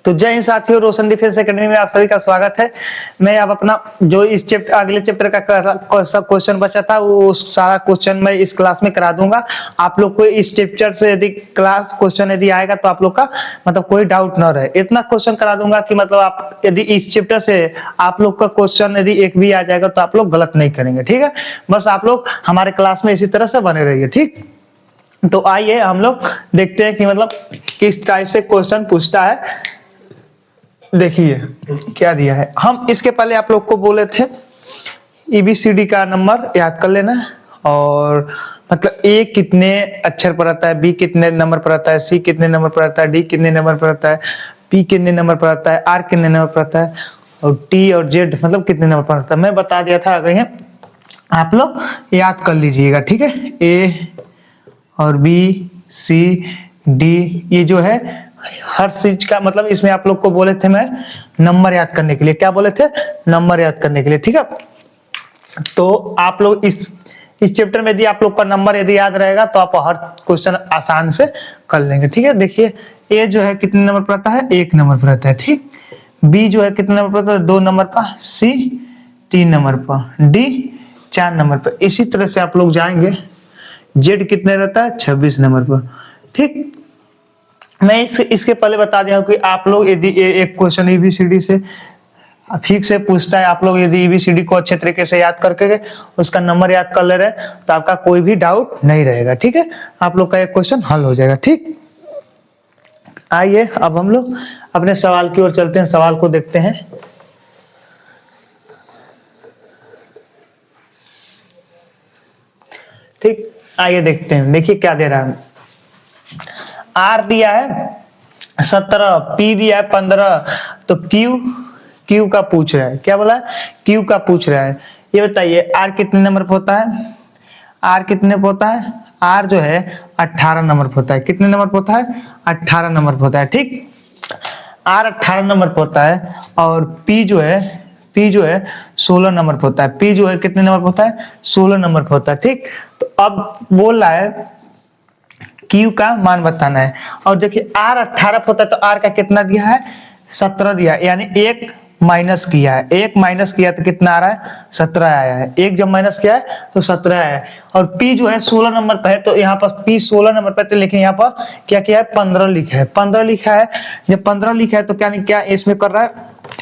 तो जय हिंद साथियों, रोशन डिफेंस एकेडमी में आप सभी का स्वागत है। मैं अब अपना जो इस चैप्टर अगले चैप्टर का क्वेश्चन बचा था वो सारा क्वेश्चन मैं इस क्लास में करा दूंगा। आप लोग को इस चैप्टर से यदि क्लास क्वेश्चन यदि आएगा तो आप लोग का मतलब कोई डाउट ना रहे, इतना क्वेश्चन करा दूंगा कि मतलब आप यदि इस चैप्टर से आप लोग का क्वेश्चन यदि एक भी आ जाएगा तो आप लोग गलत नहीं करेंगे। ठीक है, बस आप लोग हमारे क्लास में इसी तरह से बने रहिए। ठीक, तो आइए हम लोग देखते हैं कि मतलब किस टाइप से क्वेश्चन पूछता है। देखिए क्या दिया है। हम इसके पहले आप लोग को बोले थे ईबीसीडी का नंबर याद कर लेना, और मतलब ए कितने अक्षर पर आता है, बी कितने नंबर पर आता है, सी कितने नंबर पर आता है, डी कितने नंबर पर आता है, पी कितने नंबर पर आता है, आर कितने नंबर पर आता है, और टी और जेड मतलब कितने नंबर पर आता है। मैं बता दिया था, अगर ये आप लोग याद कर लीजिएगा। ठीक है, ए और बी सी डी ये जो है हर चीज का मतलब इसमें आप लोग को बोले थे मैं नंबर याद करने के लिए। क्या बोले थे? नंबर याद करने के लिए। ठीक है, तो आप लोग इस चैप्टर में यदि आप लोग का नंबर यदि याद रहेगा तो आप हर क्वेश्चन आसान से कर लेंगे। ठीक है, देखिए ए जो है कितने नंबर पर आता है? 1 नंबर पर आता है। ठीक, बी जो है कितने नंबर पर आता है? 2 नंबर पर, सी 3 नंबर पर, डी 4 नंबर पर। इसी तरह से आप लोग जाएंगे, जेड कितने रहता है? 26 नंबर पर। ठीक, मैं इसके पहले बता दिया हूं कि आप लोग यदि एक क्वेश्चन एबीसीडी से फिक्स से पूछता है, आप लोग यदि एबीसीडी को अच्छे तरीके से याद करके उसका नंबर याद कर ले रहे तो आपका कोई भी डाउट नहीं रहेगा। ठीक है, आप लोग का एक क्वेश्चन हल हो जाएगा। ठीक, आइए अब हम लोग अपने सवाल की ओर चलते हैं, सवाल को देखते हैं। ठीक, आइए देखते हैं। देखिए क्या दे रहा है। आर दिया है 17, पी दिया है 15, तो क्यू का पूछ रहा है। क्या बोला? क्यू का पूछ रहा है। ये बताइए आर कितने नंबर पर होता है? आर कितने पर होता है? आर जो है 18 नंबर पर होता है। कितने नंबर पर होता है? 18 नंबर पर होता है। ठीक, आर 18 नंबर पर होता है, और पी जो है 16 नंबर पर होता है। पी जो है कितने नंबर पर होता है? 16 नंबर पर होता है। ठीक, तो अब बोल रहा है क्यू का मान बताना है। और देखिए आर 18 होता है तो आर का कितना दिया है? 17 दिया है, यानी एक माइनस किया है। एक माइनस किया तो कितना आ रहा है? 17 आया है। एक जब माइनस किया है तो 17 आया है। और पी जो है 16 नंबर पर है, तो यहाँ पर पी 16 नंबर पर, तो लेकिन यहाँ पर क्या किया है? 15 लिखा है। 15 लिखा है, जब 15 लिखा है तो क्या इसमें कर रहा है?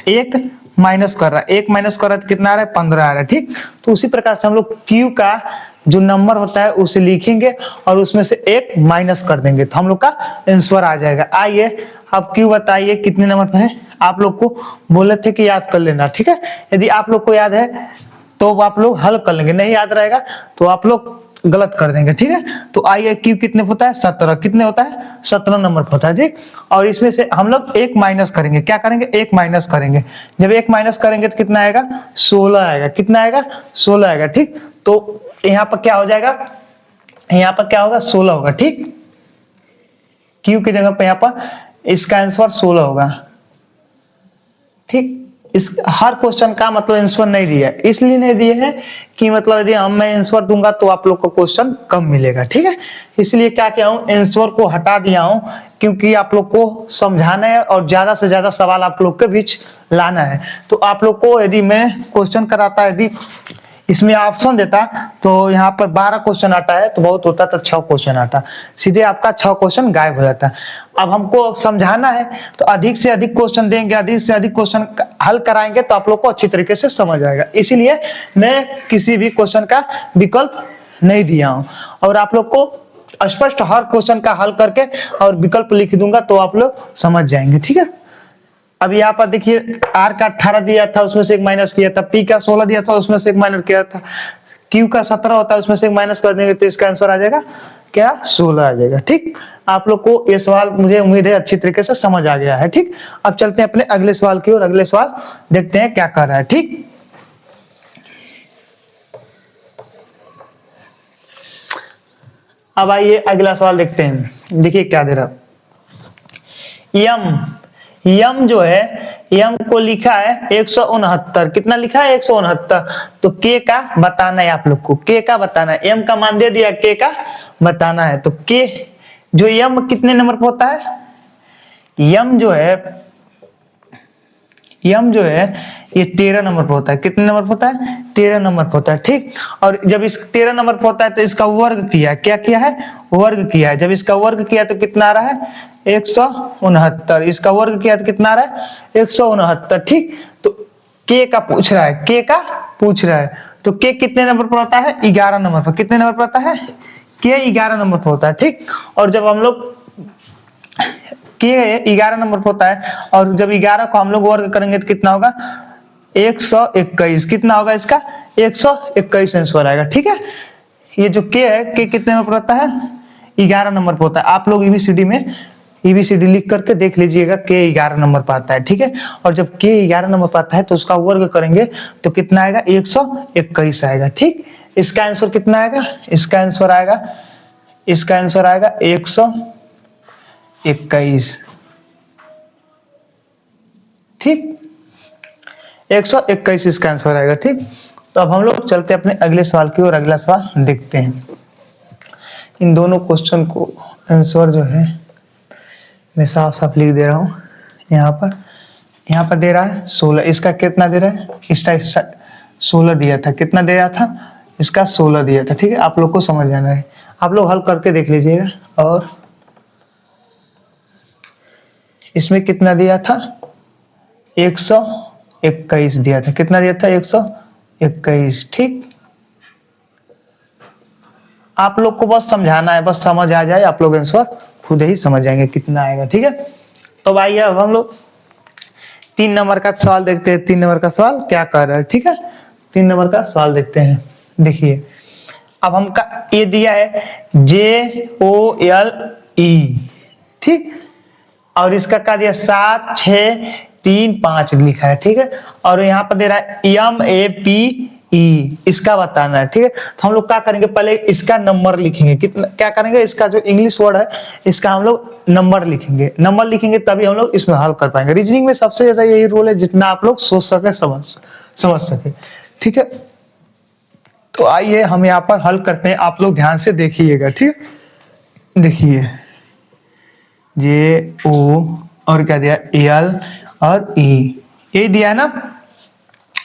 एक माइनस कर रहा है। एक माइनस कर रहा है तो कितना आ रहा है? 15 आ रहा है। ठीक, तो उसी प्रकार से हम लोग क्यू का जो नंबर होता है उसे लिखेंगे और उसमें से एक माइनस कर देंगे तो हम लोग का आंसर आ जाएगा। आइए अब क्यू बताइए कितने नंबर पर है? आप लोग को बोले थे कि याद कर लेना। ठीक है, यदि आप लोग को याद है तो आप लोग हल कर लेंगे, नहीं याद रहेगा तो आप लोग गलत कर देंगे। ठीक है, तो आइए क्यू कितने होता है? 17। कितने होता है? 17 नंबर पर होता है। ठीक, और इसमें से हम लोग एक माइनस करेंगे। क्या करेंगे? एक माइनस करेंगे। जब एक माइनस करेंगे तो कितना आएगा? 16 आएगा। कितना आएगा? 16 आएगा। ठीक, तो यहाँ पर क्या हो जाएगा? यहाँ पर क्या होगा? 16 होगा। ठीक, क्यू की जगह पर यहाँ पर इसका आंसर 16 होगा। ठीक, इस हर क्वेश्चन का मतलब आंसर नहीं दिया है, इसलिए नहीं दिए हैं कि मतलब यदि हम मैं आंसर दूंगा तो आप लोग को क्वेश्चन कम मिलेगा। ठीक है, इसलिए क्या किया हूं? आंसर को हटा दिया हूं, क्योंकि आप लोग को समझाना है और ज्यादा से ज्यादा सवाल आप लोग के बीच लाना है। तो आप लोग को यदि मैं क्वेश्चन कराता, यदि इसमें ऑप्शन देता तो यहाँ पर 12 क्वेश्चन आता है तो बहुत होता तो 6 क्वेश्चन आता, सीधे आपका 6 क्वेश्चन गायब हो जाता। अब हमको समझाना है तो अधिक से अधिक क्वेश्चन देंगे, अधिक से अधिक क्वेश्चन हल कराएंगे तो आप लोग को अच्छी तरीके से समझ आएगा। इसीलिए मैं किसी भी क्वेश्चन का विकल्प नहीं दिया हूं, और आप लोग को स्पष्ट हर क्वेश्चन का हल करके और विकल्प लिख दूंगा तो आप लोग समझ जाएंगे। ठीक है, अब यहाँ पर देखिए आर का 18 दिया था, उसमें से एक माइनस किया था, पी का 16 दिया था, उसमें से एक माइनस किया था, क्यू का 17 होता है, उसमें से एक माइनस कर देंगे तो इसका आंसर आ जाएगा क्या? 16 आ जाएगा। ठीक, आप लोग को ये सवाल मुझे उम्मीद है अच्छी तरीके से समझ आ गया है। ठीक, अब चलते हैं अपने अगले सवाल की ओर। अगले सवाल देखते हैं क्या कर रहा है। ठीक, अब आइए अगला सवाल देखते हैं। देखिए क्या दे रहा है। यम जो है, यम को लिखा है 169। कितना लिखा है? 169। तो के का बताना है आप लोग को, के का बताना है। एम का मान दे दिया, के का बताना है। तो के जो यम कितने नंबर पर होता है? यम जो है यम जो है ये 13 नंबर पर होता है। कितने नंबर पर होता है? 13 नंबर पर होता है, ठीक। और जब इस 13 नंबर पर होता है तो इसका वर्ग किया है। क्या किया है? वर्ग किया है। जब इसका वर्ग किया तो कितना आ रहा है? 169। इसका वर्ग किया तो कितना आ रहा है? 169, ठीक। तो के का पूछ रहा है, के का पूछ रहा है, तो के कितने नंबर पर होता है? 11 नंबर पर। कितने नंबर पर होता है? के 11 नंबर पर होता है, ठीक। और जब हम लोग के 11 नंबर पर होता है और जब 11 को हम लोग वर्ग करेंगे तो कितना होगा? 121। कितना होगा इसका? 121 आंसर आएगा, ठीक है। ये जो के है, के कितने नंबर पर होता है? 11 नंबर पर होता है। आप लोग ईबीसीडी में ईबीसीडी लिख करके देख लीजिएगा, के 11 नंबर पर आता है, ठीक है। और जब के 11 नंबर पर आता है तो उसका वर्ग करेंगे तो कितना आएगा? 121 आएगा, ठीक। इसका आंसर कितना आएगा? इसका आंसर आएगा 121, ठीक। 121 इसका आंसर आएगा, ठीक। तो अब हम लोग चलते हैं अपने अगले सवाल की ओर। अगला सवाल देखते हैं। इन दोनों क्वेश्चन को आंसर जो है मैं साफ साफ लिख दे रहा हूँ। यहाँ पर दे रहा है 16। इसका कितना दे रहा है? इसका 16 दिया था। कितना दे रहा था? इसका 16 दिया था, ठीक है। आप लोग को समझ जाना है, आप लोग हल करके देख लीजिएगा। और इसमें कितना दिया था? 121 दिया था। कितना दिया था? 121, ठीक। आप लोग को बस समझाना है, बस समझ आ जाए आप लोग आंसर खुद ही समझ जाएंगे कितना आएगा, ठीक है। तो भाई अब हम लोग 3 नंबर का सवाल देखते हैं। 3 नंबर का सवाल क्या कर रहा है, ठीक है। 3 नंबर का सवाल देखते हैं। देखिए अब हमका ये दिया है JOLE, ठीक। और इसका क्या दिया? 7 6 3 5 लिखा है, ठीक है। और यहाँ पर दे रहा है MAPE, इसका बताना है, ठीक है। तो हम लोग क्या करेंगे? पहले इसका नंबर लिखेंगे। कितना क्या करेंगे? इसका जो इंग्लिश वर्ड है इसका हम लोग नंबर लिखेंगे। नंबर लिखेंगे तभी हम लोग इसमें हल कर पाएंगे। रीजनिंग में सबसे ज्यादा यही रोल है, जितना आप लोग सोच सके समझ सके, ठीक है। तो आइए हम यहाँ पर हल करते हैं। आप लोग ध्यान से देखिएगा, ठीक है। देखिए JO और क्या दिया? EL और E, ये दिया है ना।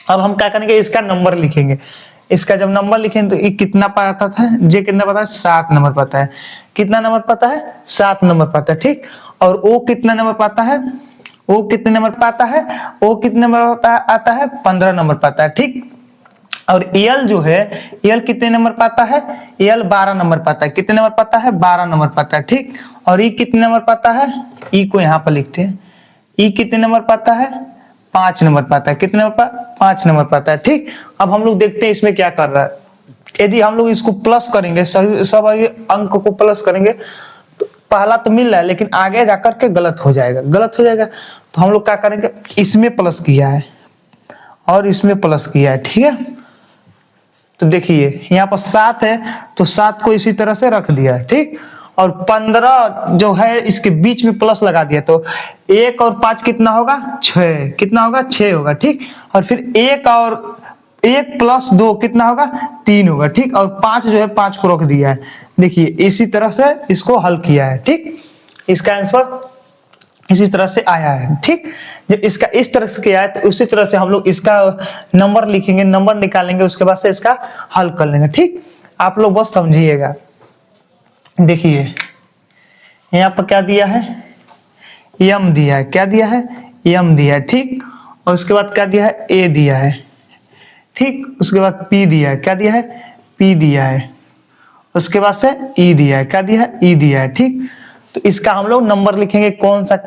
अब हम क्या करेंगे? इसका नंबर लिखेंगे। इसका जब नंबर लिखेंगे तो ये कितना पता था? जे कितना पता है? 7 नंबर पता है। कितना नंबर पता है? 7 नंबर पता है, ठीक। और O कितना नंबर पता है? O कितने नंबर पता है? O कितने नंबर आता है? 15 नंबर पता है, ठीक। और EL जो है, EL कितने नंबर पाता है? EL 12 नंबर पाता है। कितने नंबर पाता है? 12 नंबर पाता है, ठीक। और E कितने नंबर पाता है? E को यहाँ पर लिखते हैं। E कितने नंबर पाता है? 5 नंबर पाता है। कितने नंबर? 5 नंबर पाता है, ठीक। अब हम लोग देखते हैं इसमें क्या कर रहा है। यदि हम लोग इसको प्लस करेंगे, सब अंक को प्लस करेंगे तो पहला तो मिल रहा है लेकिन आगे जाकर के गलत हो जाएगा। तो हम लोग क्या करेंगे? इसमें प्लस किया है और इसमें प्लस किया है, ठीक है। तो देखिए यहाँ पर 7 है तो 7 को इसी तरह से रख दिया है, ठीक। और 15 जो है इसके बीच में प्लस लगा दिया तो 1 और 5 कितना होगा? 6। कितना होगा? 6 होगा, ठीक। और फिर 1 और 1 प्लस 2 कितना होगा? 3 होगा, ठीक। और 5 जो है 5 को रख दिया है। देखिए इसी तरह से इसको हल किया है, ठीक। इसका आंसर इसी तरह से आया है, ठीक। जब इसका इस तरह से किया है तो उसी तरह से हम लोग इसका नंबर लिखेंगे, नंबर निकालेंगे, उसके बाद से इसका हल कर लेंगे, ठीक। आप लोग बस समझिएगा। देखिए यहाँ पर क्या दिया है? M दिया है। क्या दिया है? M दिया है, ठीक। और उसके बाद क्या दिया है? A दिया है, ठीक। उसके बाद P दिया है। क्या दिया है? P दिया है। उसके बाद से E दिया है। क्या दिया है? E दिया है, ठीक। तो इसका हम लोग नंबर लिखेंगे, कौन सा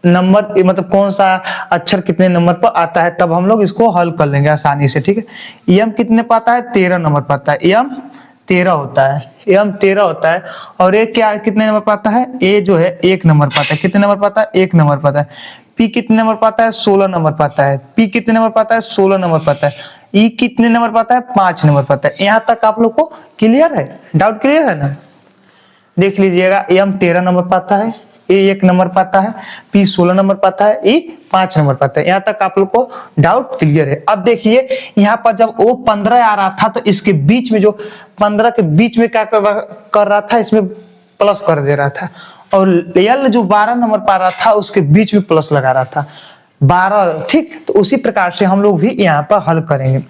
नंबर मतलब कौन सा अक्षर कितने नंबर पर आता है, तब हम लोग इसको हल कर लेंगे आसानी से, ठीक है। M कितने पाता है? 13 नंबर पाता है। M 13 होता है। M 13 होता है। और A क्या कितने नंबर पाता है? A जो है 1 नंबर पाता है। कितने नंबर पाता है? 1 नंबर पाता है। P कितने नंबर पाता है? 16 नंबर पाता है। P कितने नंबर पाता है? 16 नंबर पाता है। E कितने नंबर पाता है? 5 नंबर पाता है। यहाँ तक आप लोग को क्लियर है? डाउट क्लियर है ना? देख लीजिएगा, M 13 नंबर पाता है, A 1 नंबर पाता है, P 16 नंबर पाता है, E 5 नंबर पाता है। यहाँ तक आप लोग को डाउट क्लियर है? अब देखिए यहाँ पर जब O 15 आ रहा था तो इसके बीच में जो 15 के बीच में क्या कर रहा था? इसमें प्लस कर दे रहा था। और L जो 12 नंबर पा रहा था उसके बीच में प्लस लगा रहा था। 12, ठीक। तो उसी प्रकार से हम लोग भी यहाँ पर हल करेंगे।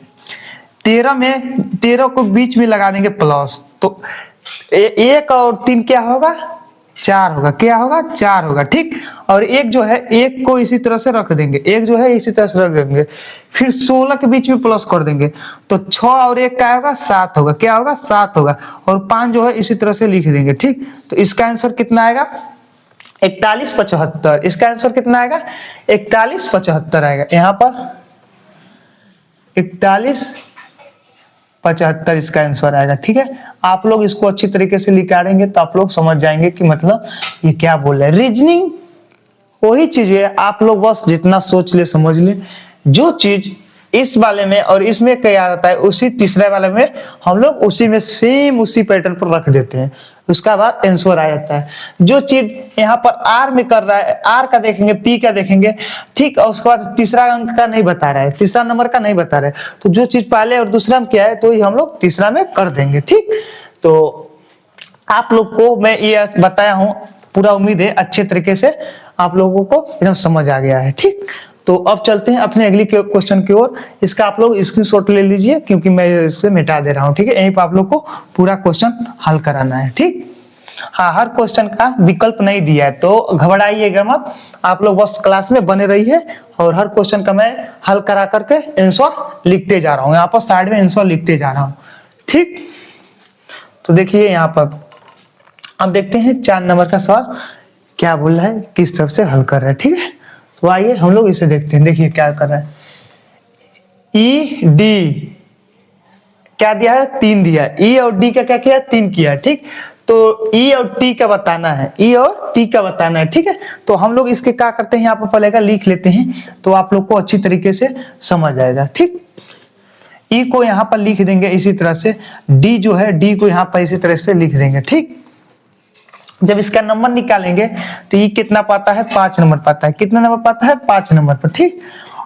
13 को बीच में लगा देंगे प्लस, तो 1 और 3 क्या होगा, 4 होगा। क्या होगा, 4 होगा, ठीक। और एक जो है, एक को इसी तरह से रख देंगे, एक जो है इसी तरह से रख देंगे। फिर 16 के बीच में प्लस कर देंगे, तो 6 और 1 क्या होगा, 7 होगा। क्या होगा, 7 होगा। और 5 जो है इसी तरह से लिख देंगे, ठीक। तो इसका आंसर कितना आएगा, 4175। इसका आंसर कितना आएगा, 4175 आएगा। यहाँ पर 4175 इसका आंसर आएगा, ठीक है। आप लोग इसको अच्छी तरीके से निकालेंगे तो आप लोग समझ जाएंगे कि मतलब ये क्या बोल रहा है। रीजनिंग वही चीज है, आप लोग बस जितना सोच ले समझ ले। जो चीज इस वाले में और इसमें क्या रहता है, उसी तीसरे वाले में हम लोग उसी में सेम उसी पैटर्न पर रख देते हैं, उसका बाद आंसर आ जाता है। जो चीज यहाँ पर आर में कर रहा है, आर का देखेंगे, पी का देखेंगे, ठीक। और उसके बाद तीसरा अंक का नहीं बता रहा है, तीसरा नंबर का नहीं बता रहा है, तो जो चीज पहले और दूसरा में क्या है तो हम लोग तीसरा में कर देंगे, ठीक। तो आप लोग को मैं ये बताया हूँ, पूरा उम्मीद है अच्छे तरीके से आप लोगों को एकदम समझ आ गया है, ठीक। तो अब चलते हैं अपने अगली क्वेश्चन की ओर। इसका आप लोग स्क्रीनशॉट ले लीजिए, क्योंकि मैं इसे मिटा दे रहा हूँ, ठीक है। यहीं पर आप लोग को पूरा क्वेश्चन हल कराना है, ठीक। हाँ, हर क्वेश्चन का विकल्प नहीं दिया है, तो घबराइएगा मत। आप लोग बस क्लास में बने रहिए और हर क्वेश्चन का मैं हल करा करके आंसर लिखते जा रहा हूँ। यहाँ पर साइड में आंसर लिखते जा रहा हूँ, ठीक। तो देखिए यहाँ पर अब देखते हैं 4 नंबर का सवाल क्या बोल रहा है, किस तरफ से हल कर रहा है, ठीक है। तो आइए हम लोग इसे देखते हैं। देखिए क्या कर रहा है, ई डी क्या दिया है, 3 दिया है। ई और डी का क्या किया, 3 किया है, ठीक। तो ई और टी का बताना है, ई और टी का बताना है, ठीक है। तो हम लोग इसके क्या करते हैं, यहाँ पर पहले का लिख लेते हैं, तो आप लोग को अच्छी तरीके से समझ आएगा, ठीक। ई को यहाँ पर लिख देंगे इसी तरह से, डी जो है डी को यहाँ पर इसी तरह से लिख देंगे, ठीक। जब इसका नंबर निकालेंगे तो ये कितना पाता है, 5 नंबर पाता है। कितना नंबर पाता है, 5 नंबर पर, ठीक।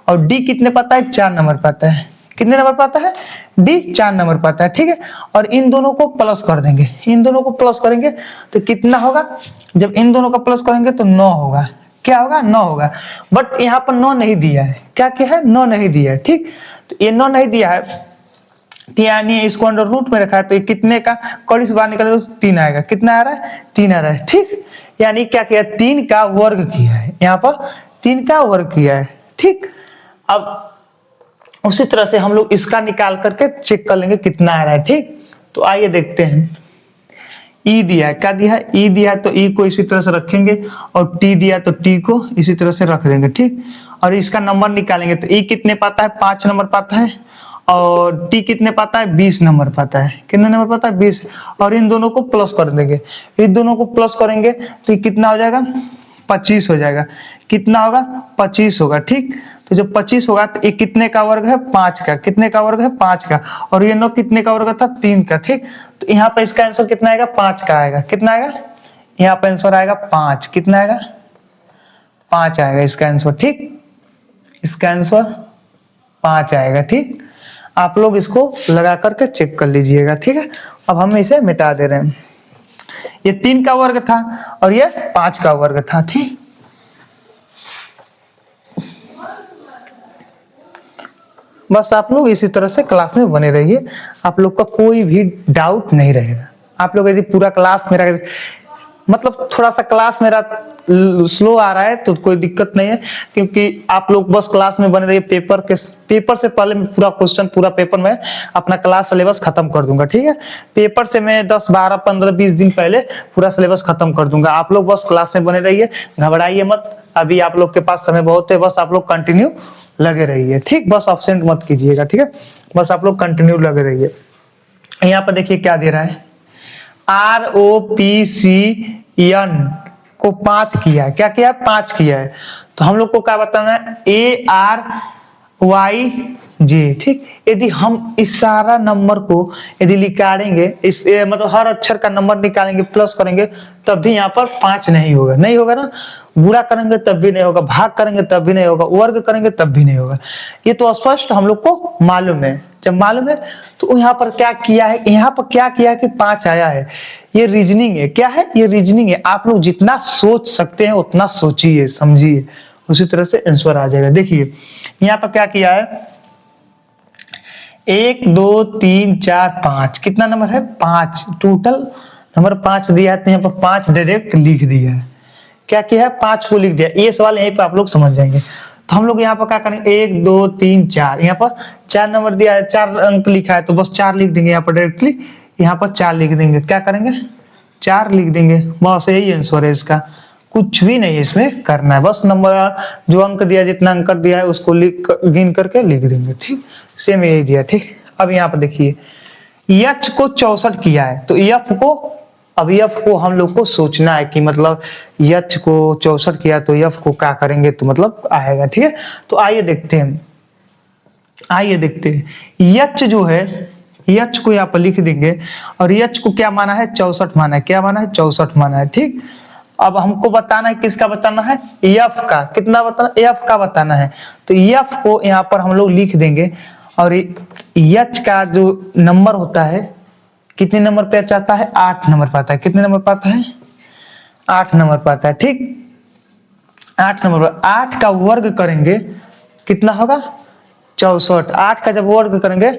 और डी कितने पाता है, 4 नंबर पाता है। कितने नंबर पाता है, डी 4 नंबर पाता है, ठीक है। और इन दोनों को प्लस कर देंगे, इन दोनों को प्लस करेंगे तो कितना होगा, जब इन दोनों का प्लस करेंगे तो 9 होगा। क्या होगा, 9 होगा। बट यहाँ पर 9 नहीं दिया है, क्या क्या है, 9 नहीं दिया है, ठीक। तो ये 9 नहीं दिया है, यानी इसको अंडर रूट में रखा है, तो ये कितने का कड़ी से बाहर निकले तो 3 आएगा। कितना आ रहा है, 3 आ रहा है, ठीक। यानी क्या किया, 3 का वर्ग किया है, यहाँ पर 3 का वर्ग किया है, ठीक। अब उसी तरह से हम लोग इसका निकाल करके चेक कर लेंगे कितना आ रहा है, ठीक। तो आइए देखते हैं। ई दिया है, क्या दिया है, ई दिया है, तो ई को इसी तरह से रखेंगे, और टी दिया तो टी को इसी तरह से रख देंगे, ठीक। और इसका नंबर निकालेंगे तो ई कितने पाता है, 5 नंबर पाता है। और टी कितने पाता है, 20 नंबर पाता है। कितने नंबर पाता है, 20। और इन दोनों को प्लस कर देंगे, इन दोनों को प्लस करेंगे तो ये कितना हो जाएगा, 25 हो जाएगा। कितना होगा, 25 होगा, ठीक। तो जब 25 होगा तो ये कितने का वर्ग है, 5 का। कितने का वर्ग है, 5 का। और ये 9 कितने का वर्ग था, 3 का, ठीक। तो यहाँ पे इसका आंसर कितना आएगा, 5 का आएगा। कितना आएगा, यहाँ पे आंसर आएगा 5। कितना आएगा, 5 आएगा इसका आंसर, ठीक। इसका आंसर 5 आएगा, ठीक। आप लोग इसको लगा करके चेक कर लीजिएगा, ठीक है। अब हम इसे मिटा दे रहे हैं। ये 3 का वर्ग था और ये 5 का वर्ग था, ठीक। बस आप लोग इसी तरह से क्लास में बने रहिए, आप लोग का कोई भी डाउट नहीं रहेगा। आप लोग यदि पूरा क्लास मेरा मतलब थोड़ा सा क्लास मेरा स्लो आ रहा है तो कोई दिक्कत नहीं है, क्योंकि आप लोग बस क्लास में बने रहिए। पेपर से पहले मैं पूरा क्वेश्चन, पूरा पेपर में अपना क्लास सिलेबस खत्म कर दूंगा, ठीक है। पेपर से मैं 10, 12, 15, 20 दिन पहले पूरा सिलेबस खत्म कर दूंगा। आप लोग बस क्लास में बने रहिए, घबराइए मत। अभी आप लोग के पास समय बहुत है, बस आप लोग कंटिन्यू लगे रहिए, ठीक। बस एब्सेंट मत कीजिएगा, ठीक है। बस आप लोग कंटिन्यू लगे रहिए। यहाँ पर देखिए क्या दे रहा है, ROPCN को 5 किया है। क्या किया है, 5 किया है। तो हम लोग को क्या बताना है, ARYJ, ठीक। यदि हम इस सारा नंबर को यदि निकालेंगे, इस मतलब हर अक्षर का नंबर निकालेंगे, प्लस करेंगे, तब भी यहाँ पर 5 नहीं होगा। नहीं होगा ना, बुरा करेंगे तब भी नहीं होगा, भाग करेंगे तब भी नहीं होगा, वर्ग करेंगे तब भी नहीं होगा। ये तो स्पष्ट हम लोग को मालूम है। जब मालूम है तो यहाँ पर क्या किया है, यहाँ पर क्या किया है कि 5 आया है। ये रीजनिंग है, क्या है, ये रीजनिंग है। आप लोग जितना सोच सकते हैं उतना सोचिए, समझिए, उसी तरह से आंसर आ जाएगा। देखिए यहाँ पर क्या किया है, 1 2 3 4 5, कितना नंबर है 5, टोटल नंबर 5 दिया है, तो यहाँ पर 5 डायरेक्ट लिख दिया है। क्या किया है 5 को लिख दिया। ये सवाल यहीं पे आप लोग समझ जाएंगे। तो हम लोग यहाँ पर क्या करेंगे 1 2 3 4, यहाँ पर 4 नंबर दिया है, 4 अंक लिखा है, तो बस 4 लिख देंगे यहाँ पर डायरेक्टली, यहाँ पर 4 लिख देंगे। क्या करेंगे 4 लिख देंगे, बस यही आंसर है इसका। कुछ भी नहीं इसमें करना है, बस नंबर जो अंक दिया, जितना अंक दिया है उसको गिन करके लिख देंगे। ठीक, सेम यही दिया। ठीक, अब यहाँ पर देखिए यच को 64 किया है, तो यफ को, अब यफ को हम लोग को सोचना है कि मतलब यच को 64 किया तो यफ को क्या करेंगे तो मतलब आएगा। ठीक है, तो आइए देखते हैं, आइए देखते हैं। यच जो है, यच को यहाँ पर लिख देंगे, और यच को क्या माना है 64 माना है। क्या माना है 64 माना है। ठीक, अब हमको बताना है, किसका बताना है, एफ का। कितना बताना, एफ का बताना है। तो एफ को यहाँ पर हम लोग लिख देंगे, और एच का जो नंबर होता है, कितने नंबर पे आता है 8 नंबर पाता है। कितने नंबर पाता है 8 नंबर पाता है। ठीक, 8 नंबर पर 8 का वर्ग करेंगे कितना होगा 64। 8 का जब वर्ग करेंगे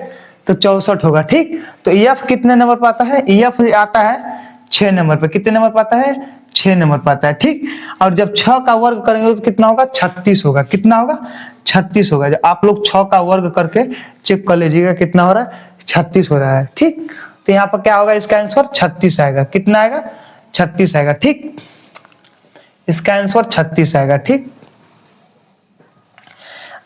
तो 64 होगा। ठीक, तो एफ कितने नंबर पाता है, एफ आता है 6 नंबर पे। कितने नंबर पाता है 6 नंबर पाता है। ठीक, और जब 6 का वर्ग करेंगे तो कितना होगा 36 होगा। कितना होगा 36 होगा। जब आप लोग 6 का वर्ग करके चेक कर लीजिएगा कितना हो रहा है 36 हो रहा है। ठीक, तो यहाँ पर क्या होगा, इसका आंसर 36 आएगा। कितना आएगा 36 आएगा। ठीक, इसका आंसर 36 आएगा। ठीक,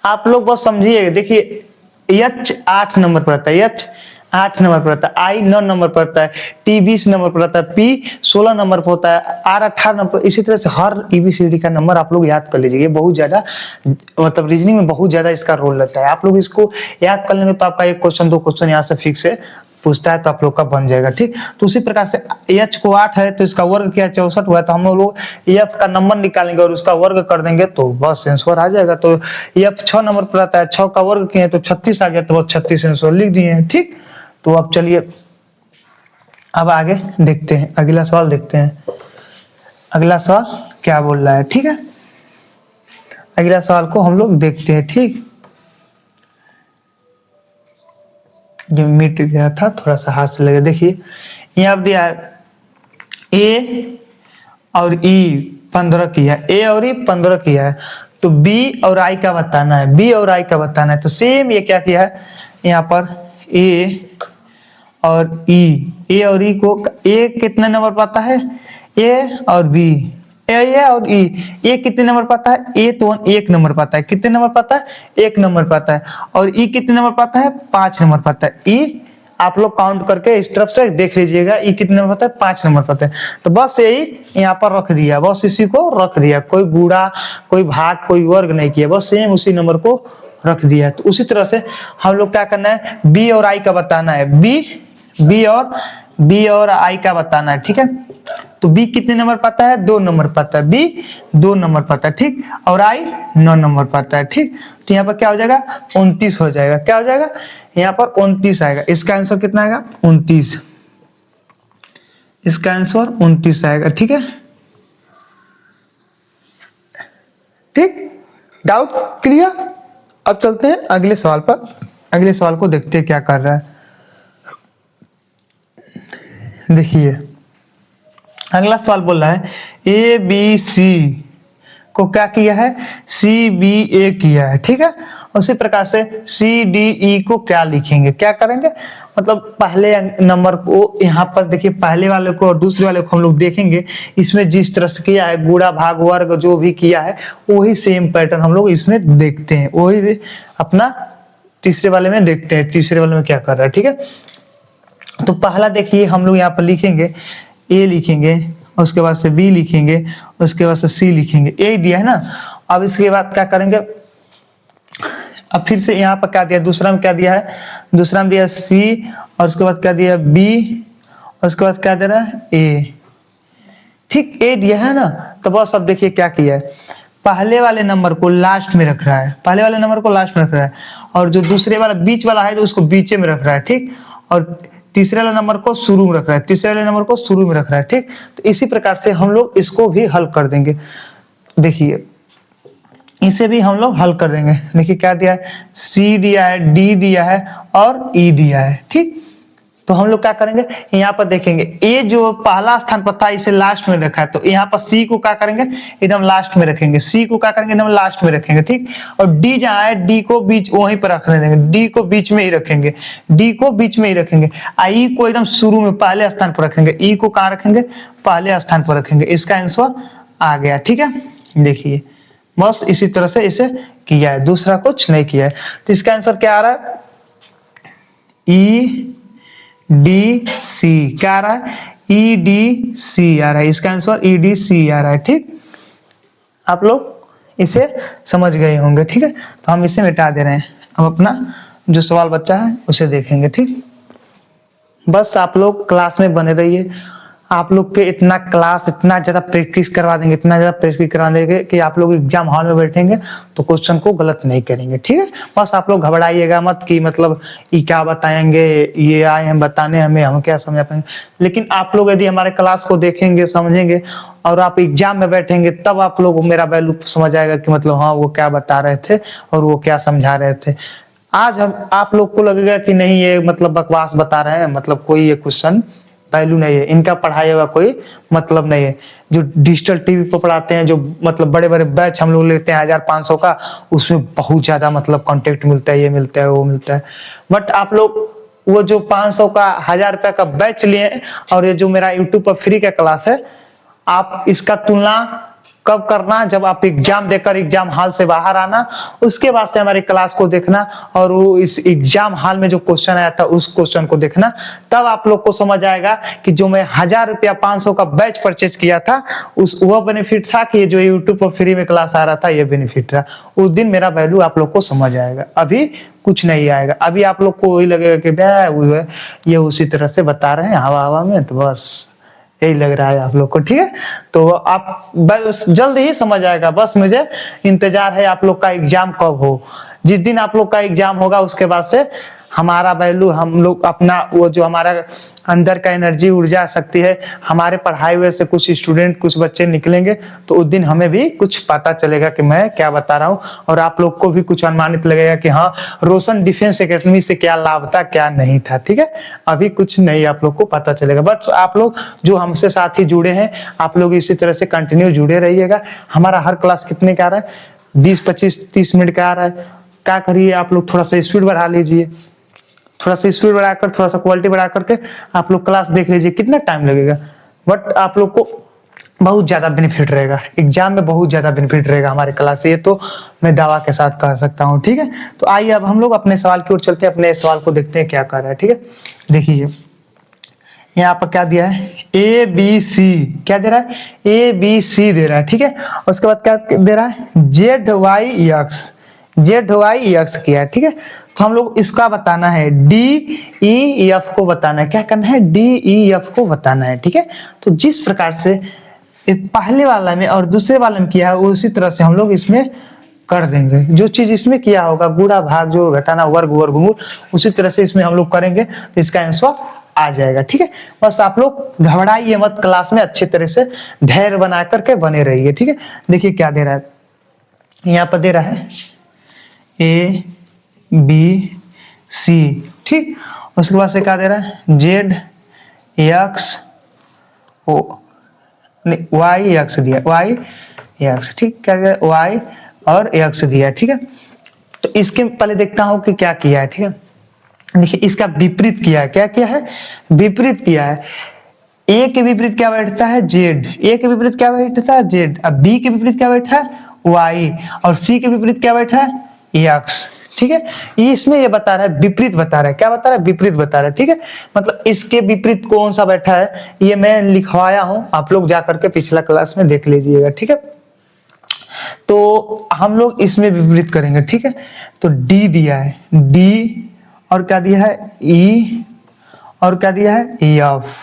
आप लोग बस समझिए। देखिए एच 8 नंबर पर आता है, एच 8 नंबर पर आता है, आई 9 नंबर पर आता है, टी 20 नंबर पर आता है, पी 16 नंबर पर होता है, आर 18 नंबर। इसी तरह से हर ईबीसीडी का नंबर आप लोग याद कर लीजिए। बहुत ज्यादा मतलब रीजनिंग में बहुत ज्यादा इसका रोल रहता है। आप लोग इसको याद कर लेंगे तो आपका एक क्वेश्चन 2 क्वेश्चन यहाँ से फिक्स है, पूछता है तो आप लोग का बन जाएगा। ठीक, तो उसी प्रकार से एच को 8 है तो इसका वर्ग क्या 64 हुआ, तो हम लोग एफ का नंबर निकालेंगे और उसका वर्ग कर देंगे तो बस आंसर आ जाएगा। तो एफ 6 नंबर पर आता है, 6 का वर्ग किए तो 36 आ गया, तो बस 36 आंसर लिख दिए हैं। ठीक, तो अब चलिए अब आगे देखते हैं, अगला सवाल देखते हैं। अगला सवाल क्या बोल रहा है। ठीक है, अगला सवाल को हम लोग देखते हैं। ठीक, जो मिट गया था थोड़ा सा हाथ से लगे। देखिए यहाँ दिया है ए और ई 15 किया है, ए और ई 15 किया है, तो बी और आई का बताना है। बी और आई का बताना है, तो सेम ये क्या किया है यहाँ पर ए और ई, ए और ई को, ए कितने नंबर पाता है ए और बी, ए और ई, ए कितने नंबर पाता है ए तो 1 नंबर पाता है। कितने नंबर पाता है 1 नंबर पाता है। और ई कितने नंबर पाता है 5 नंबर पाता है। ई आप लोग काउंट करके इस तरफ से देख लीजिएगा, ई कितने नंबर पाता है 5 नंबर पाता है। तो बस यही यहाँ पर रख दिया, बस इसी को रख दिया, कोई गुणा कोई भाग कोई वर्ग नहीं किया, बस सेम उसी नंबर को रख दिया। तो उसी तरह से हम लोग क्या करना है, बी और आई का बताना है। बी और आई का बताना है। ठीक है, तो बी कितने नंबर पाता है 2 नंबर पाता है, बी 2 नंबर पाता है। ठीक, और आई 9 नंबर पाता है। ठीक, तो यहाँ पर क्या हो जाएगा 29 हो जाएगा। क्या हो जाएगा यहाँ पर 29 आएगा। इसका आंसर कितना आएगा 29, इसका आंसर 29 आएगा। ठीक है, ठीक, डाउट क्लियर। अब चलते हैं अगले सवाल पर। अगले सवाल को देखते हैं क्या कर रहा है। देखिए अगला सवाल बोल रहा है ए बी सी को क्या किया है सी बी ए किया है। ठीक है, उसी प्रकार से सी डी ई को क्या लिखेंगे, क्या करेंगे, मतलब पहले नंबर को यहाँ पर देखिए, पहले वाले को और दूसरे वाले को हम लोग देखेंगे, इसमें जिस तरह से किया है गुणा भाग वर्ग जो भी किया है वही सेम पैटर्न हम लोग इसमें देखते हैं, वही अपना तीसरे वाले में देखते हैं, तीसरे वाले में क्या कर रहा है। ठीक है, तो पहला देखिए हम लोग यहाँ पर लिखेंगे ए लिखेंगे, उसके बाद से बी लिखेंगे, उसके बाद से सी लिखेंगे, ए दिया है ना। अब इसके बाद क्या करेंगे, अब फिर से यहाँ पर क्या दिया, दूसरा में क्या दिया है, दूसरा में दिया सी, और उसके बाद क्या दिया बी, और उसके बाद क्या दे रहा है ए। ठीक, ए दिया है ना, तो बस अब देखिए क्या किया है, पहले वाले नंबर को लास्ट में रख रहा है, पहले वाले नंबर को लास्ट में रख रहा है, और जो दूसरे वाला बीच वाला है तो उसको बीचे में रख रहा है। ठीक, और तीसरे वाले नंबर को शुरू में रख रहा है, तीसरे वाले नंबर को शुरू में रख रहा है। ठीक, तो इसी प्रकार से हम लोग इसको भी हल कर देंगे। देखिए इसे भी हम लोग हल कर देंगे। देखिए क्या दिया है, सी दिया है, डी दिया है और ई दिया है। ठीक, तो हम लोग क्या करेंगे, यहाँ पर देखेंगे ए जो पहला स्थान पर था इसे लास्ट में रखा है, तो यहाँ पर सी को क्या करेंगे, एकदम लास्ट में रखेंगे, सी को क्या करेंगे, एकदम लास्ट में रखेंगे। ठीक, और डी जहाँ है डी को बीच वहीं पर रखने देंगे, डी को बीच में ही रखेंगे, डी को बीच में ही रखेंगे। आई को एकदम शुरू में पहले स्थान पर रखेंगे, ई को कहाँ रखेंगे, पहले स्थान पर रखेंगे। इसका आंसर आ गया। ठीक है, देखिए बस इसी तरह से इसे किया है, दूसरा कुछ नहीं किया है। तो इसका आंसर क्या आ रहा है, ई डी सी। क्या आ रहा है, ई डी सी आ रहा है, इसका आंसर ई डी सी आ रहा है। ठीक, आप लोग इसे समझ गए होंगे। ठीक है, तो हम इसे मिटा दे रहे हैं, हम अपना जो सवाल बच्चा है उसे देखेंगे। ठीक, बस आप लोग क्लास में बने रहिए, आप लोग के इतना क्लास इतना ज्यादा प्रैक्टिस करवा देंगे, इतना ज्यादा प्रैक्टिस करवा देंगे कि आप लोग एग्जाम हॉल में बैठेंगे तो क्वेश्चन को गलत नहीं करेंगे। ठीक है, बस आप लोग घबराइएगा मत कि मतलब ये क्या बताएंगे, ये आए हैं बताने हमें, हम क्या समझा पाएंगे। लेकिन आप लोग यदि हमारे क्लास को देखेंगे, समझेंगे और आप एग्जाम में बैठेंगे, तब आप लोग मेरा वैल्यू समझ आएगा कि मतलब हाँ वो क्या बता रहे थे और वो क्या समझा रहे थे। आज हम आप लोग को लगेगा कि नहीं ये मतलब बकवास बता रहे हैं, मतलब कोई ये क्वेश्चन वैल्यू नहीं है, इनका पढ़ाई का कोई मतलब नहीं है। जो डिजिटल टीवी पर पढ़ाते हैं, जो मतलब बड़े बड़े बैच हम लोग लेते हैं 1500 का, उसमें बहुत ज्यादा मतलब कांटेक्ट मिलता है, ये मिलता है वो मिलता है। बट आप लोग वो जो 500 का 1000 रुपया का बैच लिए और ये जो मेरा यूट्यूब पर फ्री का क्लास है, आप इसका तुलना कब करना, जब आप एग्जाम देकर एग्जाम हॉल से बाहर आना, उसके बाद से हमारी क्लास को देखना और वो इस एग्जाम हॉल में जो क्वेश्चन आया था उस क्वेश्चन को देखना। तब आप लोग को समझ आएगा कि जो मैं 1000 रुपया 500 का बैच परचेज किया था उस वह बेनिफिट था कि ये जो यूट्यूब पर फ्री में क्लास आ रहा था ये बेनिफिट था। उस दिन मेरा वैल्यू आप लोग को समझ आएगा, अभी कुछ नहीं आएगा। अभी आप लोग को वही लगेगा कि ये उसी तरह से बता रहे हैं हवा हवा में, तो बस यही लग रहा है आप लोग को। ठीक है, तो आप बस जल्द ही समझ आएगा, बस मुझे इंतजार है आप लोग का एग्जाम कब हो। जिस दिन आप लोग का एग्जाम होगा उसके बाद से हमारा वैल्यू, हम लोग अपना वो जो हमारा अंदर का एनर्जी ऊर्जा शक्ति है, हमारे पढ़ाई हुए से कुछ स्टूडेंट कुछ बच्चे निकलेंगे तो उस दिन हमें भी कुछ पता चलेगा कि मैं क्या बता रहा हूँ, और आप लोग को भी कुछ अनुमानित लगेगा कि हाँ रोशन डिफेंस एकेडमी से क्या लाभ था क्या नहीं था। ठीक है, अभी कुछ नहीं आप लोग को पता चलेगा। बट आप लोग जो हमसे साथ ही जुड़े हैं, आप लोग इसी तरह से कंटिन्यू जुड़े रहिएगा। हमारा हर क्लास कितने का आ रहा है, 20 25 30 मिनट का आ रहा है। क्या करिए आप लोग, थोड़ा सा स्पीड बढ़ा लीजिए, थोड़ा सा स्पीड बढ़ाकर थोड़ा सा क्वालिटी बढ़ा करके आप लोग क्लास देख लीजिए, कितना टाइम लगेगा, बट आप लोग को बहुत ज्यादा बेनिफिट रहेगा, एग्जाम में बहुत ज्यादा बेनिफिट रहेगा हमारे क्लास से, ये तो मैं दावा के साथ कह सकता हूँ। ठीक है, तो आइए अब हम लोग अपने सवाल की ओर चलते हैं, अपने सवाल को देखते हैं क्या कर रहा है। ठीक है, देखिए यहाँ पर क्या दिया है, ए बी सी, क्या दे रहा है, ए बी सी दे रहा है। ठीक है, उसके बाद क्या दे रहा है, Z Y X, Z Y X किया है। ठीक है, तो हम लोग इसका बताना है, डी ई एफ को बताना है, क्या करना है, डी ई एफ को बताना है। ठीक है, तो जिस प्रकार से पहले वाला में और दूसरे वाले में किया है उसी तरह से हम लोग इसमें कर देंगे। जो चीज इसमें किया होगा गुणा भाग जो घटाना वर्ग वर्गमूल, उसी तरह से इसमें हम लोग करेंगे तो इसका आंसर आ जाएगा। ठीक है, बस आप लोग घबराइए मत, क्लास में अच्छी तरह से धैर्य बना करके बने रहिए। ठीक है, देखिए क्या दे रहा है, यहाँ पर दे रहा है ए बी सी। ठीक, उसके बाद से क्या दे रहा है, जेड एक्स ओ नहीं वाई एक्स दिया, वाई एक्स। ठीक, क्या दिया, वाई और एक्स दिया। ठीक है, तो इसके पहले देखता हूं कि क्या किया है। ठीक है, देखिए इसका विपरीत किया है, क्या किया है, विपरीत किया है। ए के विपरीत क्या बैठता है, जेड, ए के विपरीत क्या बैठता है, जेड। अब बी के विपरीत क्या बैठा है, वाई, और सी के विपरीत क्या बैठा है, एक्स। ठीक है, इसमें ये बता रहा है विपरीत बता रहा है, क्या बता रहा है, विपरीत बता रहा है। ठीक है, मतलब इसके विपरीत कौन सा बैठा है ये मैं लिखवाया हूं, आप लोग जाकर के पिछला क्लास में देख लीजिएगा। ठीक है, तो हम लोग इसमें विपरीत करेंगे। ठीक है, तो डी दिया है, डी और क्या दिया है, ई और क्या दिया है, एफ।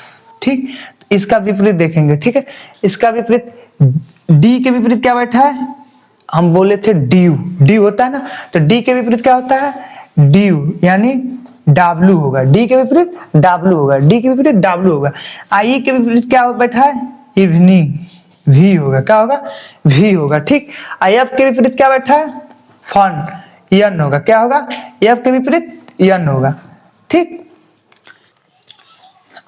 ठीक, तो इसका विपरीत देखेंगे। ठीक है, इसका विपरीत डी के विपरीत क्या बैठा है, हम बोले थे ड्यू, ड्यू होता है ना, तो डी के विपरीत क्या होता है, ड्यू, यानी डाब्लू होगा, डी के विपरीत डाब्लू होगा, डी के विपरीत डाब्लू होगा। आई के विपरीत क्या बैठा है, इवनिंग, वी होगा, क्या होगा, वी होगा। ठीक, एफ के विपरीत क्या बैठा है, फन, यन होगा, क्या होगा, एफ के विपरीत यन होगा। ठीक,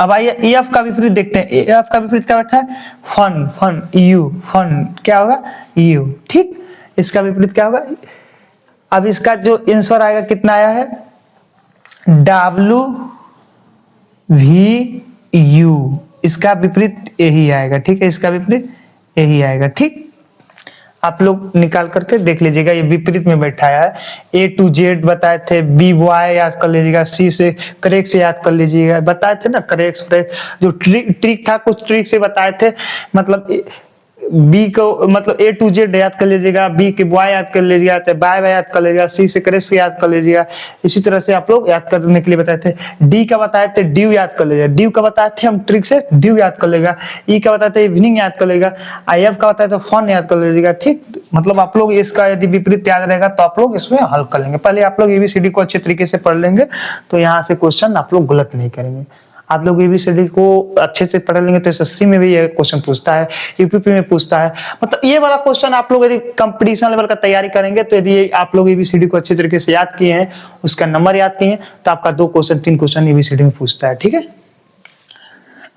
अब आइए एफ का विपरीत देखते हैं, एफ का विपरीत क्या बैठा है, फन, फन, यू, फन, क्या होगा, यू। ठीक, इसका विपरीत क्या होगा। अब इसका जो आंसर आएगा कितना आया है, डब्ल्यू वी यू, इसका विपरीत यही आएगा। ठीक है, इसका विपरीत यही आएगा। ठीक, आप लोग निकाल करके देख लीजिएगा, ये विपरीत में बैठा है। ए टू जेड बताए थे, बी वाई याद कर लीजिएगा, सी से करेक्ट से याद कर लीजिएगा, बताए थे ना करेक्ट, जो ट्रिक था कुछ ट्रिक से बताए थे। मतलब बी को मतलब ए टू जेड याद कर लीजिएगा, बी के वाई याद कर लीजिएगा, बाय बाय याद कर लीजिएगा, सी से करेक्ट से याद कर लीजिएगा। इसी तरह से आप लोग याद करने के लिए बताए थे। डी का बताए थे, ड्यू याद कर लीजिएगा, ड्यू का बताए थे हम ट्रिक से, ड्यू याद कर लेगा। ई का बताए थे इवनिंग याद कर लेगा, आई एफ का बताए तो फन याद कर लीजिएगा। ठीक, मतलब आप लोग इसका यदि विपरीत याद रहेगा तो आप लोग इसमें हल कर लेंगे। पहले आप लोग एबीसीडी को अच्छे तरीके से पढ़ लेंगे तो यहाँ से क्वेश्चन आप लोग गलत नहीं करेंगे। आप लोग एबीसीडी को अच्छे से पढ़ लेंगे तो एसएससी में भी ये क्वेश्चन पूछता है, यूपीपी में पूछता है। मतलब ये वाला क्वेश्चन आप लोग यदि कंपटीशन लेवल का तैयारी करेंगे तो यदि आप लोग एबीसीडी को अच्छे तरीके से याद किए हैं, उसका नंबर याद किए हैं, तो आपका 2 क्वेश्चन 3 क्वेश्चन एबीसीडी में पूछता है। ठीक है,